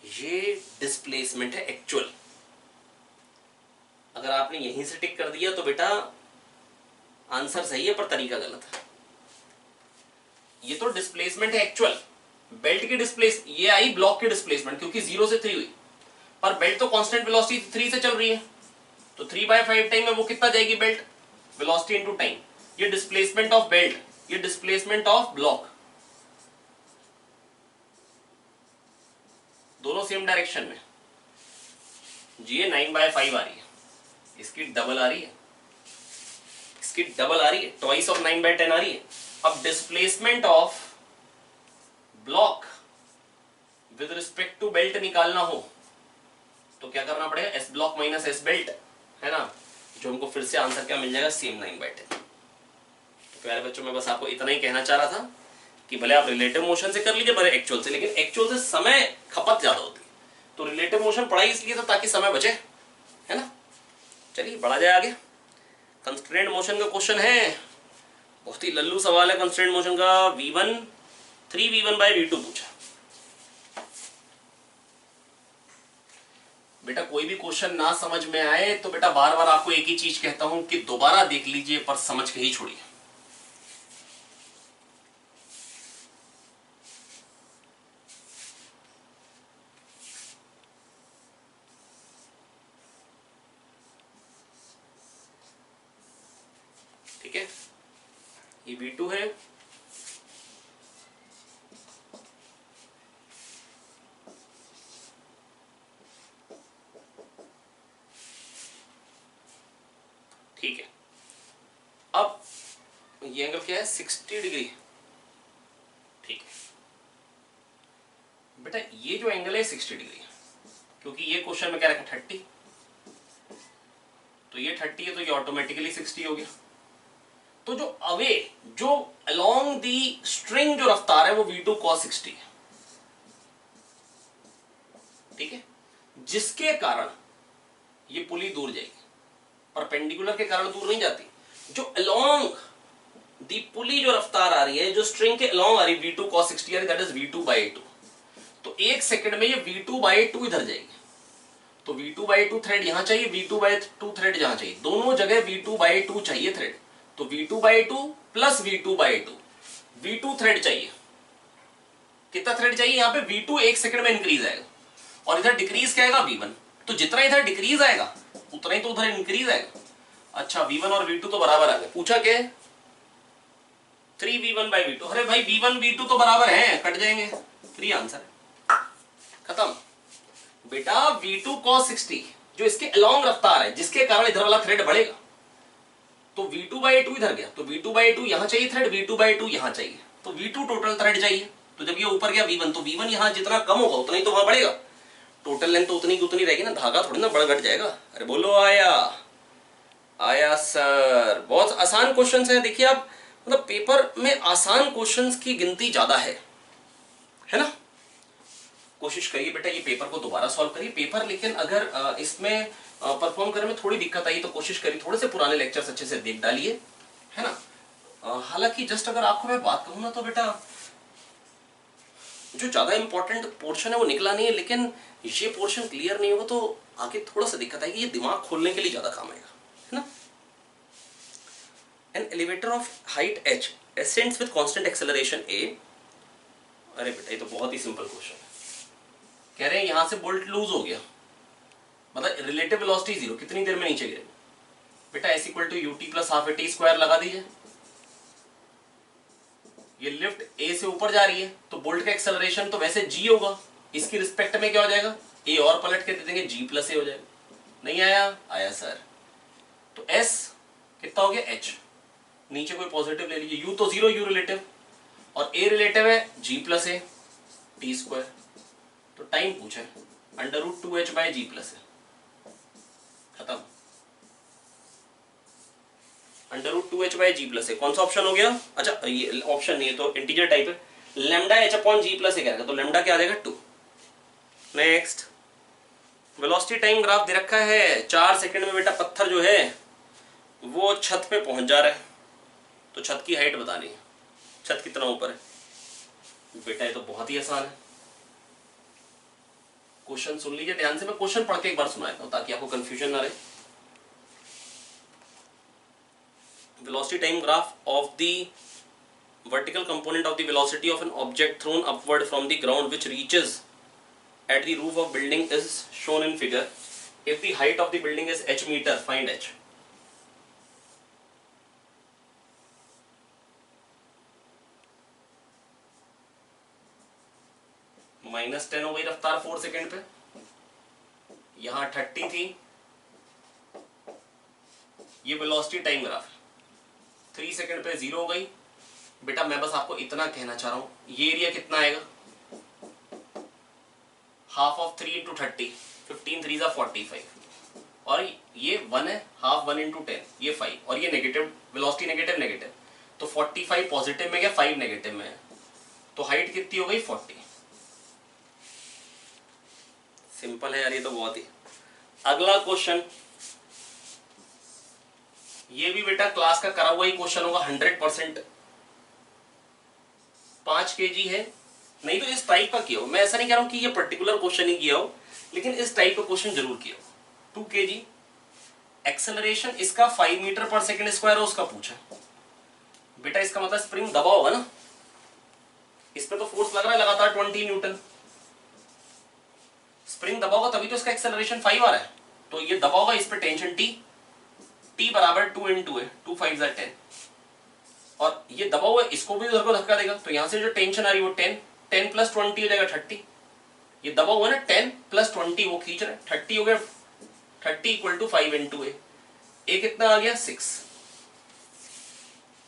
ये डिस्प्लेसमेंट है एक्चुअल। अगर आपने यहीं से टिक कर दिया तो बेटा आंसर सही है पर तरीका गलत है। ये तो डिस्प्लेसमेंट है एक्चुअल, बेल्ट की डिस्प्लेस, ये आई ब्लॉक की डिस्प्लेसमेंट क्योंकि 0 से 3 हुई, पर बेल्ट तो कांस्टेंट वेलोसिटी 3 से चल रही है, तो 3/5 टाइम में वो कितना जाएगी? Belt velocity into time. ये डिस्प्लेसमेंट ऑफ बेल्ट, ये डिस्प्लेसमेंट ऑफ ब्लॉक, दोनों सेम डायरेक्शन में। जी ये 9/5 आ रही है, इसकी डबल आ रही है, इसकी डबल आ रही है, ट्वाइस ऑफ 9/10 आ रही है। अब displacement of block with respect to belt निकालना हो तो क्या करना पड़ेगा? S block minus S belt, है ना, जो हमको फिर से आंसर क्या मिल जाएगा? सेम 9/10। तो प्यारे बच्चों मैं बस आपको इतना ही कहना चाह रहा था कि भले आप रिलेटिव मोशन से कर लीजिए भले एक्चुअल से, लेकिन एक्चुअल से समय खपत ज्यादा होती है, तो रिलेटिव मोशन पढ़ाई इसलिए तो ताकि समय बचे, है ना। चलिए बढ़ा जाए आगे। कंस्ट्रेंट मोशन का क्वेश्चन है, बहुत ही लल्लू सवाल है कंस्ट्रेंट मोशन का। V1 3v1/v2 पूछा। बेटा कोई भी क्वेश्चन ना समझ में आए तो बेटा बार बार आपको एक ही चीज कहता हूं कि दोबारा देख लीजिए, पर समझ के ही छोड़िए। ठीक है, ये V2 है, ठीक है। अब ये एंगल क्या है, 60 डिग्री। ठीक है बेटा, ये जो एंगल है 60 डिग्री, क्योंकि ये क्वेश्चन में क्या रखा 30, तो ये 30 है तो ये ऑटोमेटिकली 60 हो गया। तो जो अवे, जो अलोंग दी स्ट्रिंग जो रफ्तार है वो V2 cos 60 है। ठीक है, जिसके कारण ये पुली दूर जाएगी, परपेंडिकुलर के कारण दूर नहीं जाती। जो अलोंग दी पुली जो रफ्तार आ रही है, जो स्ट्रिंग के अलोंग आ रही है, V2 cos 60 आ रही है, दैट इज V2/2। तो एक सेकंड में ये V2/2 इधर जाएगी, तो V2/2 थ्रेड यहां चाहिए, V2/2 थ्रेड यहां चाहिए, दोनों जगह V2/2 चाहिए थ्रेड। तो V2/2 plus V2/2, V2 thread चाहिए। कितना थ्रेड चाहिए यहाँ पे, V2 एक सेकंड में इंक्रीज आएगा, और इधर डिक्रीज क्या आएगा V1। तो जितना इधर डिक्रीज आएगा उतना ही तो उधर इंक्रीज आएगा। अच्छा, V1 और V2 तो बराबर आ गए। पूछा क्या, 3v1/v2। अरे भाई V1 V2 तो बराबर है, कट जाएंगे, 3 आंसर खत्म। बेटा V2 cos 60 जो इसके अलोंग रफ्तार है, जिसके कारण इधर वाला थ्रेड बढ़ेगा, तो V2/2 इधर गया, तो V2/2 यहां चाहिए थ्रेड, V2/2 यहां चाहिए, तो V2 टोटल थ्रेड चाहिए। तो जब ये ऊपर गया V1, तो V1 यहां जितना कम होगा उतना ही तो वहां बढ़ेगा। टोटल लेंथ तो उतनी की उतनी रहेगी ना, धागा थोड़ी ना बढ़ घट जाएगा। अरे बोलो आया, आया सर। बहुत आसान क्वेश्चन है, देखिए आप, मतलब पेपर में आसान क्वेश्चंस की गिनती ज्यादा है ना। कोशिश करिए बेटा ये पेपर को दोबारा सॉल्व करिए। पेपर लेकिन अगर इसमें परफॉर्म करने में थोड़ी दिक्कत आई तो कोशिश करिए थोड़े से पुराने लेक्चर्स अच्छे से देख डालिए, है ना। हालांकि जस्ट अगर आपको मैं बात कहूँ ना तो बेटा जो ज्यादा इंपॉर्टेंट पोर्शन है वो निकला नहीं है, लेकिन ये पोर्शन क्लियर नहीं होगा तो आगे थोड़ा सा दिक्कत आएगी। ये दिमाग खोलने के लिए ज्यादा काम आएगा, है ना। An elevator of height h ascends with constant acceleration a। अरे बेटा ये तो बहुत ही सिंपल क्वेश्चन है। कह रहे हैं यहां से बोल्ट लूज हो गया, मतलब रिलेटिव वेलोसिटी 0, कितनी देर में नीचे गिरेगा। बेटा s equal to ut plus half at square लगा दीजिए। ये लिफ्ट a से ऊपर जा रही है तो बोल्ट का एक्सेलरेशन तो वैसे g होगा, इसकी रिस्पेक्ट में क्या हो जाएगा, a और पलट के दे देंगे, g प्लस a हो जाएगा। नहीं आया, आया सर। तो s कितना हो गया h, नीचे कोई पॉजिटिव ले लीजिए, u तो 0, u रिलेटिव, और a रिलेटिव है g plus a t square. तो टाइम पूछे, √2h/g प्लस a, खत्म। √2h/g प्लस a कौन सा ऑप्शन हो गया। अच्छा ये ऑप्शन नहीं है तो इंटीजर टाइप है, λh/g प्लस a करेगा तो लैम्डा क्या आ जाएगा 2। नेक्स्ट, वेलोसिटी टाइम ग्राफ दे रखा है, 4 सेकंड में बेटा पत्थर जो है वो छत पे पहुंच जा रहा है, तो छत की हाइट बतानी है, छत कितना ऊपर है। बेटा ये तो बहुत ही आसान है, क्वेश्चन सुन लीजिए ध्यान से। मैं क्वेश्चन पढ़ के एक बार सुनाता हूं ताकि आपको कंफ्यूजन ना रहे। velocity time graph of the vertical component of the velocity of an object thrown upward from the ground which reaches at the roof of building is shown in figure. If the height of the building is h meter, find h. -10 हो गई रफ्तार 4 second पे, यहां 30 थी, ये velocity time graph है, 3 second पे 0 हो गई। बेटा मैं बस आपको इतना कहना चाह रहा हूं, ये एरिया कितना आएगा, हाफ ऑफ 3 इंटू 30, 15 3 जा 45, और ये 1 है, हाफ 1 इंटू 10 ये 5, और ये नेगेटिव वेलोसिटी, नेगेटिव, तो 45 पॉजिटिव में गया, 5 नेगेटिव में है, तो हाइट कितनी हो गई 40। सिंपल है यार ये तो बहुत ही। अगला क्वेश्चन, ये भी बेटा क्लास का करा हुआ ही क्वेश्चन होगा 100%। 5 kg है, नहीं तो इस टाइप का किया हो, मैं ऐसा नहीं कह रहा हूं कि ये पर्टिकुलर क्वेश्चन ही किया हो, लेकिन इस टाइप का क्वेश्चन जरूर किया हो। 2 kg एक्सेलरेशन इसका 5 मीटर पर सेकेंड स्क्वायर हो, उसका पूछा बेटा। इसका मतलब स्प्रिंग दबा होगा ना, इस पे तो फोर्स लग रहा है लगातार 20 न्यूटन, स्प्रिंग दबा होगा तभी तो इसका एक्सेलरेशन 5 आ रहा है। तो ये दबा होगा, इस पे टेंशन T बराबर 2 × 2 है, 2 5 10, और ये दबा हुआ है, इसको भी उधर को धक्का देगा, तो यहां से जो टेंशन आ रही है वो 10, 10 + 20 हो जाएगा 30। ये दबा हुआ है ना, 10 + 20 वो खींच रहा है, 30 हो गया, 30 = 5 × 2 है, ए कितना आ गया 6।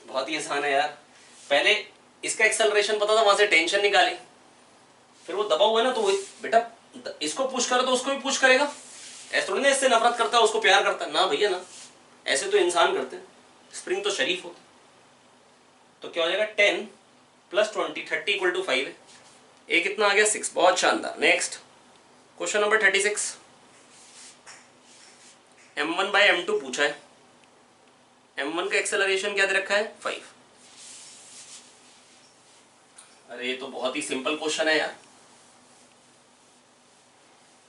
बहुत ही आसान है यार, पहले इसका एक्सेलरेशन पता था, वहां से टेंशन निकाली, फिर वो दबा हुआ है ना, तो बेटा इसको पुश करे तो उसको भी पुश करेगा। ऐसे थोड़ी ना इससे नफरत करता है उसको प्यार करता है, ना भैया ना, ऐसे तो इंसान करते हैं, स्प्रिंग तो शरीफ होता। तो क्या हो जाएगा 10 + 20, 30 = 5 है, ए कितना आ गया 6। बहुत शानदार। नेक्स्ट क्वेश्चन नंबर 36, m1/m2 पूछा है, m1 का एक्सेलरेशन क्या दे रखा है 5। अरे ये तो बहुत ही सिंपल क्वेश्चन है यार,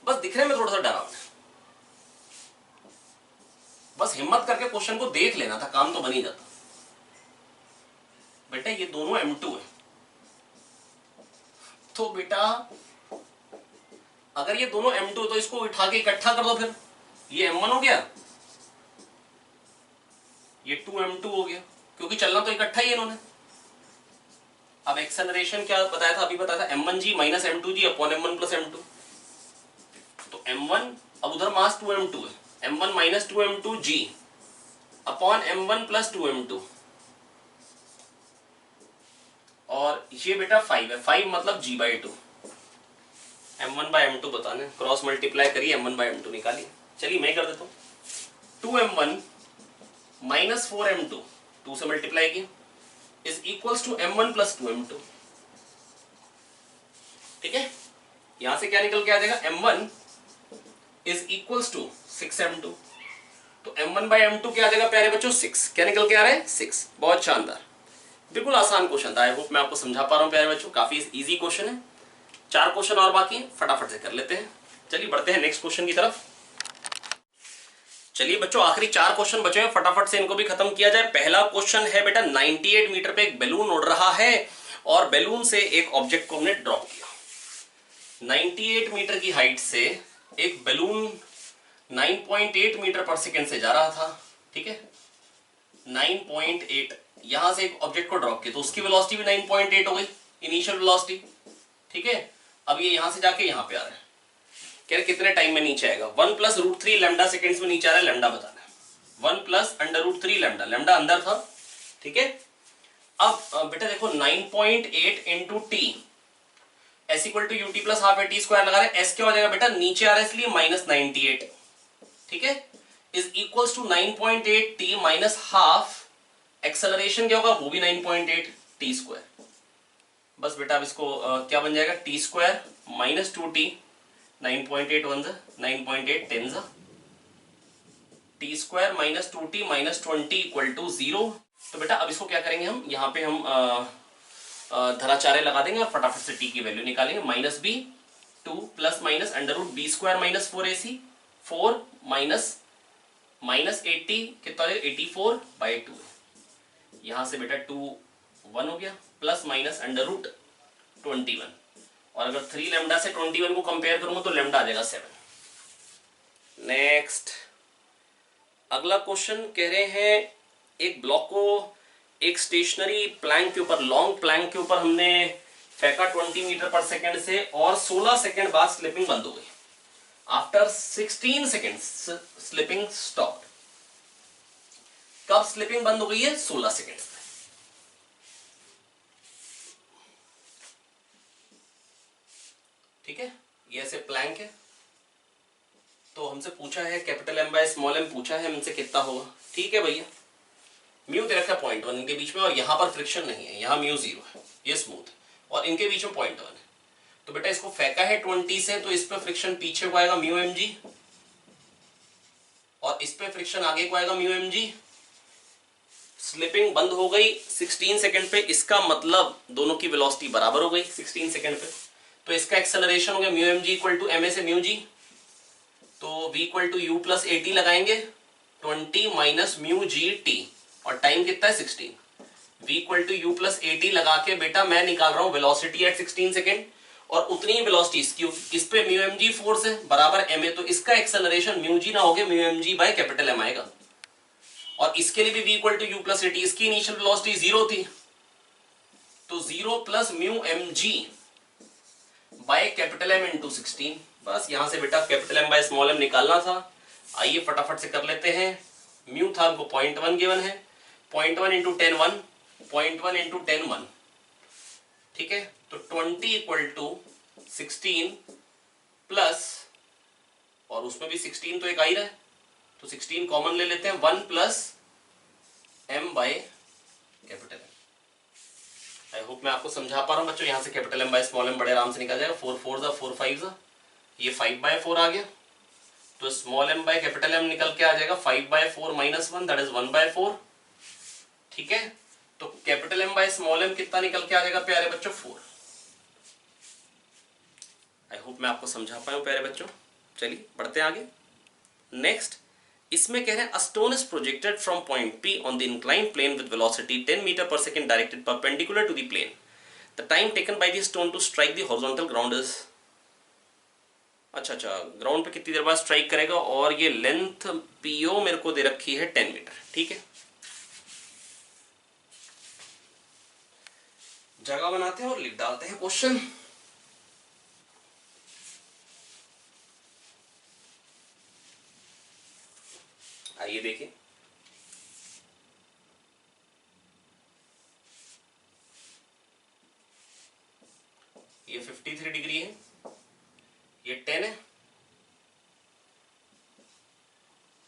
बस दिखने में थोड़ा सा डरावना है, बस हिम्मत करके क्वेश्चन को देख लेना था, काम तो बन ही जाता। बेटा ये दोनों m2 है, तो बेटा अगर ये दोनों m2 तो इसको उठा के इकट्ठा कर दो, फिर ये m1 हो गया, ये 2m2 हो गया, क्योंकि चलना तो इकट्ठा ही है इन्होंने। अब एक्सेलरेशन क्या बताया था, अभी बताया था m1g - m2g / m1 + m2। तो m1, अब उधर मास 2m2 है, m1 - 2m2g / m1 + 2m2, और ये बेटा 5 है, 5 मतलब g/2। m1/m2 बताने, क्रॉस मल्टीप्लाई करिए, m1/m2 निकालिए। चलिए मैं कर देता हूँ, 2m1 - 4m2, 2 से मल्टीप्लाई किया, is equals to m1 + 2m2। ठीक है, यहां से क्या निकल के आ जाएगा, m1 is equals to 6m2। तो m1/m2 क्या आ जाएगा प्यारे बच्चों 6, क्या निकल के आ रहा है 6। बहुत शानदार, बिल्कुल आसान क्वेश्चन था, आई होप मैं आपको समझा पा रहा हूं प्यारे बच्चों, काफी इजी क्वेश्चन है। 4 क्वेश्चन और बाकी हैं, फटाफट से कर लेते हैं। चलिए बढ़ते हैं नेक्स्ट क्वेश्चन की तरफ। चलिए बच्चों आखिरी 4 क्वेश्चन बचे हैं, फटाफट से इनको भी खत्म किया जाए। पहला क्वेश्चन है बेटा, 98 मीटर पे एक बैलून उड़ रहा है और बैलून से एक ऑब्जेक्ट को हमने ड्रॉप किया। 98 मीटर की हाइट से एक बैलून 9.8 मीटर पर सेकेंड से जा रहा था, ठीक है, 9.8, यहां से एक ऑब्जेक्ट को ड्रॉप किया तो उसकी वेलोसिटी भी 9.8 हो गई, इनिशियल वेलोसिटी। ठीक है, अब ये यहां से जाके यहां पे आ रहा है, कह रहे कितने टाइम में नीचे आएगा, 1 + √3 लैम्डा सेकेंड्स में नीचे आ रहा है, लैम्डा बताना है, 1 + √3 लैम्डा, लैम्डा अंदर था। ठीक है, अब बेटा देखो 9.8 × t s = ut + ½ at² लगा रहे हैं, s क्या हो जाएगा बेटा, नीचे आ रहा है इसलिए -98। ठीक है, is equals to 9.8 t - ½ acceleration क्या होगा, वो भी 9.8 t²। बस बेटा अब इसको क्या बन जाएगा, t² - 2t, 9.8 1 9.8 10 t² - 2t - 20 = 0। तो बेटा अब इसको क्या करेंगे हम, यहाँ पे हम धराचार्य लगा देंगे और फटाफट से t की वैल्यू निकालेंगे। -b 2 + √b² - 4ac 4 -80 कितना हो जाएगा 84/2। यहां से बेटा 2 1 हो गया, प्लस माइनस √21, और अगर 3 लैम्डा से 21 को कंपेयर करूंगा तो लैम्डा आ जाएगा 7। नेक्स्ट अगला क्वेश्चन कह रहे हैं, एक ब्लॉक को एक स्टेशनरी प्लैंक के ऊपर, लॉन्ग प्लैंक के ऊपर हमने फेंका 20 मीटर पर सेकेंड से, और 16 सेकेंड बाद स्लिपिंग बंद हो गई। After 16 seconds slipping stop. कब स्लिपिंग बंद हो गई है, 16 सेकेंड में। ठीक है, ये ऐसे प्लैंक है, तो हमसे पूछा है कैपिटल M/स्मॉल m पूछा है हमसे कितना होगा। ठीक है भैया, म्यू दे रखा है 0.1 इनके बीच में, और यहां पर फ्रिक्शन नहीं है, यहां म्यू 0 है, ये स्मूथ है, और इनके बीच में 0.1 है। तो बेटा इसको फेंका है 20 से, तो इस पे फ्रिक्शन पीछे को आएगा μmg, और इस पे फ्रिक्शन आगे को आएगा μmg, स्लिपिंग बंद हो गई 16 सेकंड पे, इसका मतलब दोनों की वेलोसिटी बराबर हो गई 16 सेकंड पे। तो इसका एक्सेलरेशन हो गया mu M G equal to M A से म्यू जी, तो v equal to U plus A T लगाएंगे 20 माइनस म्यू जी टी, और टाइम कितना है 16। v equal to U plus A T लगा के बेटा मैं निकाल रहा हूं वेलोसिटी एट 16 सेकेंड, और उतनी ही वेलोसिटी इसकी इस पे म्यू एम जी फोर्स है बराबर एम ए, तो इसका एक्सेलरेशन म्यू जी ना हो गया mu M G by capital M आएगा। और इसके लिए भी v equal to U plus A T, इसकी इनिशियल वेलोसिटी 0 थी, तो 0 plus mu M G by capital M into 16। बस यहां से बेटा capital M by small M निकालना था। आइए फटाफट से कर लेते हैं। म्यू था हमको 0.1 गिवन है, 0.1 इंटू 10 1, 0.1 इंटू 10 1, ठीक है। तो 20 इक्वल टू 16 प्लस, और उसमें भी 16 तो एक आ ही रहा है, तो 16 कॉमन ले लेते हैं, 1 plus M by capital M. I hope मैं आपको समझा पा रहा हूं बच्चों। यहां से capital M by small M बड़े आराम से निकल जाएगा, 4 4 जा 4 5 जा, ये 5/4 आ गया, तो small M by capital M निकल के आ जाएगा 5/4 माइनस 1, दैट इज 1/4, ठीक है। तो capital M by small M कितना निकल के आ जाएगा प्यारे बच्चों 4। आई होप मैं आपको समझा पाया हूं प्यारे बच्चों। चलिए बढ़ते हैं आगे। नेक्स्ट इसमें कह रहे हैं a stone is projected from point P on the inclined plane with velocity 10 metre per second directed perpendicular to the plane. The time taken by the stone to strike the horizontal ground is, अच्छा ground पे कितनी देर बाद strike करेगा, और ये length PO मेरे को दे रखी है 10 मीटर, ठीक है। जगह बनाते हैं और लिख डालते हैं क्वेश्चन। आइए देखिए, ये 53 डिग्री है, ये 10 है,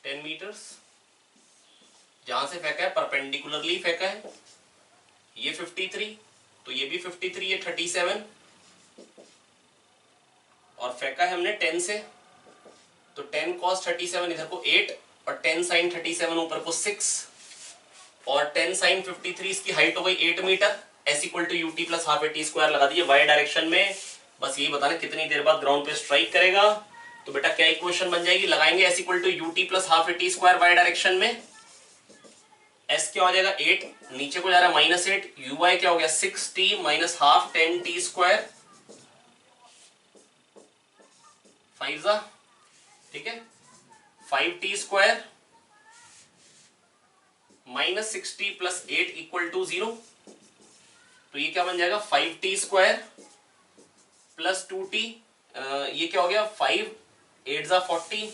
10 मीटर्स, जहां से फेंका है परपेंडिकुलरली फेंका है, ये 53, तो ये भी 53, ये 37, और फेंका है हमने 10 से, तो 10 cos 37 इधर को 8, और 10 sin 37 ऊपर को 6, और 10 sin 53 इसकी हाइट हो गई 8 metre. s equal to U T plus half A T square लगा दिए y डायरेक्शन में। बस यही बताना कितनी देर बाद ग्राउंड पे स्ट्राइक करेगा। तो बेटा क्या इक्वेशन बन जाएगी, लगाएंगे s equal to U T plus half A T square y direction में, s क्या हो जाएगा 8, नीचे को जा रहा है -8, uy क्या हो गया 6t minus half 10t square 5, ठीक है, 5t square minus 6t plus 8 equal to 0। तो ये क्या बन जाएगा 5t स्क्वायर प्लस 2t, ये क्या हो गया 5 8 जा 40,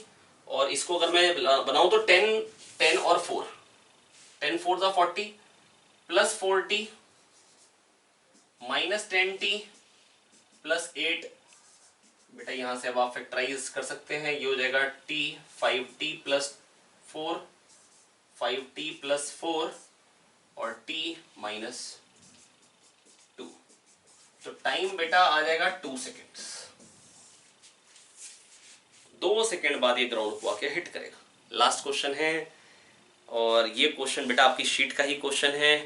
और इसको अगर मैं बनाऊं तो 10 और 4, 10 4 जा 40 plus 4t minus 10t plus 8। बेटा यहां से अब आप फैक्टराइज कर सकते हैं, ये हो जाएगा t 5t plus 4, 5t plus 4 और t माइनस 2। तो टाइम बेटा आ जाएगा 2 सेकेंड्स, 2 सेकेंड बाद ये ग्राउंड को आके हिट करेगा। लास्ट क्वेश्चन है, और ये क्वेश्चन बेटा आपकी शीट का ही क्वेश्चन है।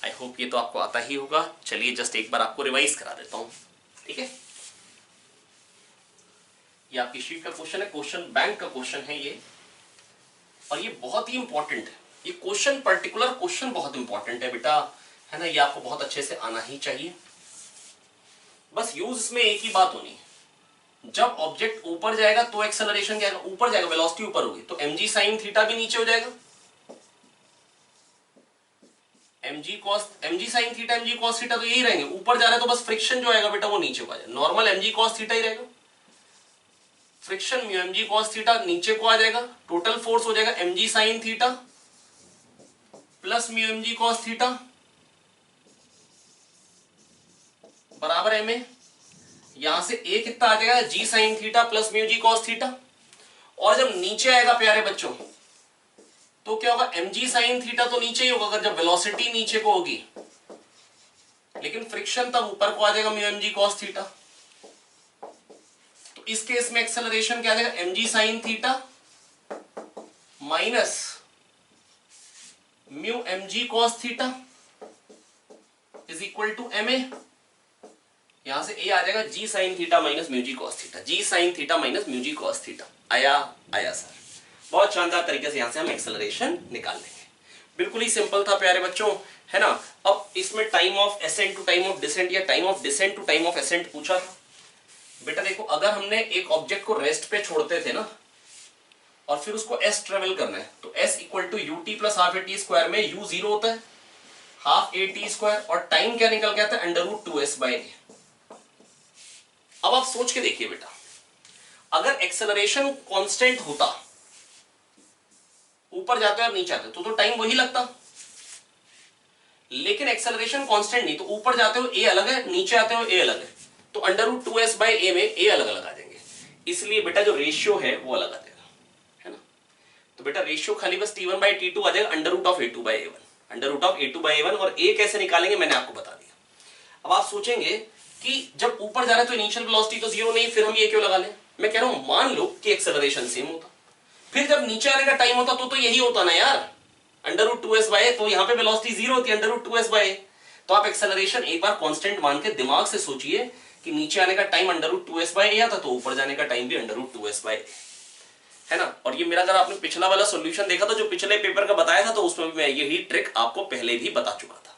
आई होप ये तो आपको आता ही होगा। चलिए जस्ट एक बार आपको रिवाइज करा देता हूं, ठीक है। ये आपकी शीट का क्वेश्चन है, क्वेश्चन बैंक का क्वेश्चन है ये, और ये बहुत ही इंपॉर्टेंट है। ये क्वेश्चन पर्टिकुलर क्वेश्चन बहुत इंपॉर्टेंट है बेटा, है ना, ये आपको बहुत अच्छे से आना ही चाहिए। बस यूज इसमें एक ही बात होनी है, जब ऑब्जेक्ट ऊपर जाएगा तो एक्सेलरेशन क्या आएगा, ऊपर जाएगा, वेलोसिटी ऊपर होगी, तो mg sin थीटा भी नीचे हो जाएगा, mg sin theta mg cos theta तो यही रहेंगे। ऊपर जा रहा है तो बस फ्रिक्शन जो आएगा बेटा वो नीचे को आ जाएगा, नॉर्मल mg cos थीटा ही रहेगा, friction mu mg cos theta नीचे को आ जाएगा, टोटल फोर्स हो जाएगा mg sin theta plus mu mg cos theta बराबर एम ए। यहां से ए कितना आ जाएगा g sin theta plus mu g cos theta, और जब नीचे आएगा प्यारे बच्चों तो क्या होगा mg sin थीटा तो नीचे ही होगा अगर जब वेलोसिटी नीचे को होगी, लेकिन फ्रिक्शन तब ऊपर को आ जाएगा म्यू mg cos थीटा। तो इस केस में एक्सेलरेशन क्या आ जाएगा mg sin theta minus mu M G cos theta is equal to M A, यहां से ए आ जाएगा G sine theta minus mu G cos theta, G sine theta minus mu G cos theta. आया? आया sir. बहुत शानदार तरीके से यहां से हम एक्सेलरेशन निकाल लेंगे। बिल्कुल ही सिंपल था प्यारे बच्चों, है ना। अब इसमें time of ascent to time of descent या time of descent to time of ascent पूछा था। बेटा देखो, अगर हमने एक ऑब्जेक्ट को रेस्ट पे छोड़ते थे ना और फिर उसको एस ट्रेवल करना है, तो s equal to u t plus half A T square में यू जीरो होता है, हाफ ए टी स्क्वायर, और टाइम क्या निकल के आता है? Under root two S by a. अब आप सोच के देखिए बेटा, अगर एक्सेलरेशन कांस्टेंट होता, ऊपर जाते और नीचे आते तो टाइम वही लगता, लेकिन एक्सेलरेशन कांस्टेंट नहीं, तो ऊपर जाते हो ए अलग है, नीचे आते हो ए अलग है, तो under root two S by a में ए अलग अलग आ जाएंगे, इसलिए बेटा जो रेशियो है वो अलग आ जाएगा, है ना। तो बेटा रेशियो खाली बस T1 बाय T2 आ जाएगा, under root of A2 by A1, under root of A2 by A1। और ए कैसे निकालेंगे मैंने आपको बता दिया। अब आप सोचेंगे कि जब ऊपर जा रहे हैं तो इनिशियल वेलोसिटी तो जीरो नहीं, फिर हम ये क्यों लगा लें? मैं कह रहा हूं मान लो कि एक्सेलरेशन सेम होता, फिर जब नीचे आने का टाइम होता तो यही होता ना यार, under root two S by, तो यहां पे वेलोसिटी जीरो होती है, under root two S by. तो आप एक्सेलरेशन एक बार कांस्टेंट मान के दिमाग से सोचिए कि नीचे आने का time under root two S by a आता, तो ऊपर जाने का टाइम भी under root two S by, है ना। और ये मेरा, अगर आपने पिछला वाला सॉल्यूशन देखा था जो पिछले पेपर का बताया था, तो उसमें भी मैं यही ट्रिक आपको पहले भी बता चुका था।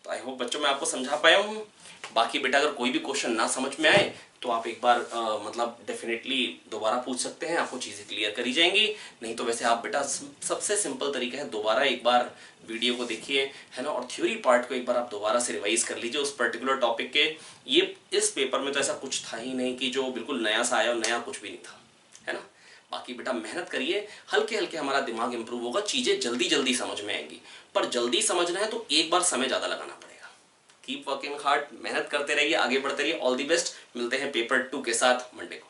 तो आई होप बच्चों मैं आपको समझा पाया हूं। बाकी बेटा अगर कोई भी क्वेश्चन ना समझ में आए तो आप एक बार मतलब डेफिनेटली दोबारा पूछ सकते हैं, आपको चीजें क्लियर करी जाएंगी। नहीं तो वैसे आप बेटा सबसे सिंपल तरीका है, दोबारा एक बार वीडियो को देखिए, है ना, और थ्योरी पार्ट को एक बार आप दोबारा से रिवाइज कर लीजिए उस पर्टिकुलर टॉपिक के। ये इस पेपर में तो ऐसा कुछ था ही नहीं कि जो बिल्कुल नया सा आया और नया कुछ भी नहीं था, है ना। बाकी बेटा मेहनत करिए, हल्के हल्के हमारा दिमाग इंप्रूव होगा, चीजें जल्दी जल्दी समझ में आएंगी। पर जल्दी समझना है तो एक बार समय ज्यादा लगाना पड़ेगा। कीप वर्किंग हार्ड, मेहनत करते रहिए, आगे बढ़ते रहिए। All the best. मिलते हैं पेपर 2 के साथ मंडे को।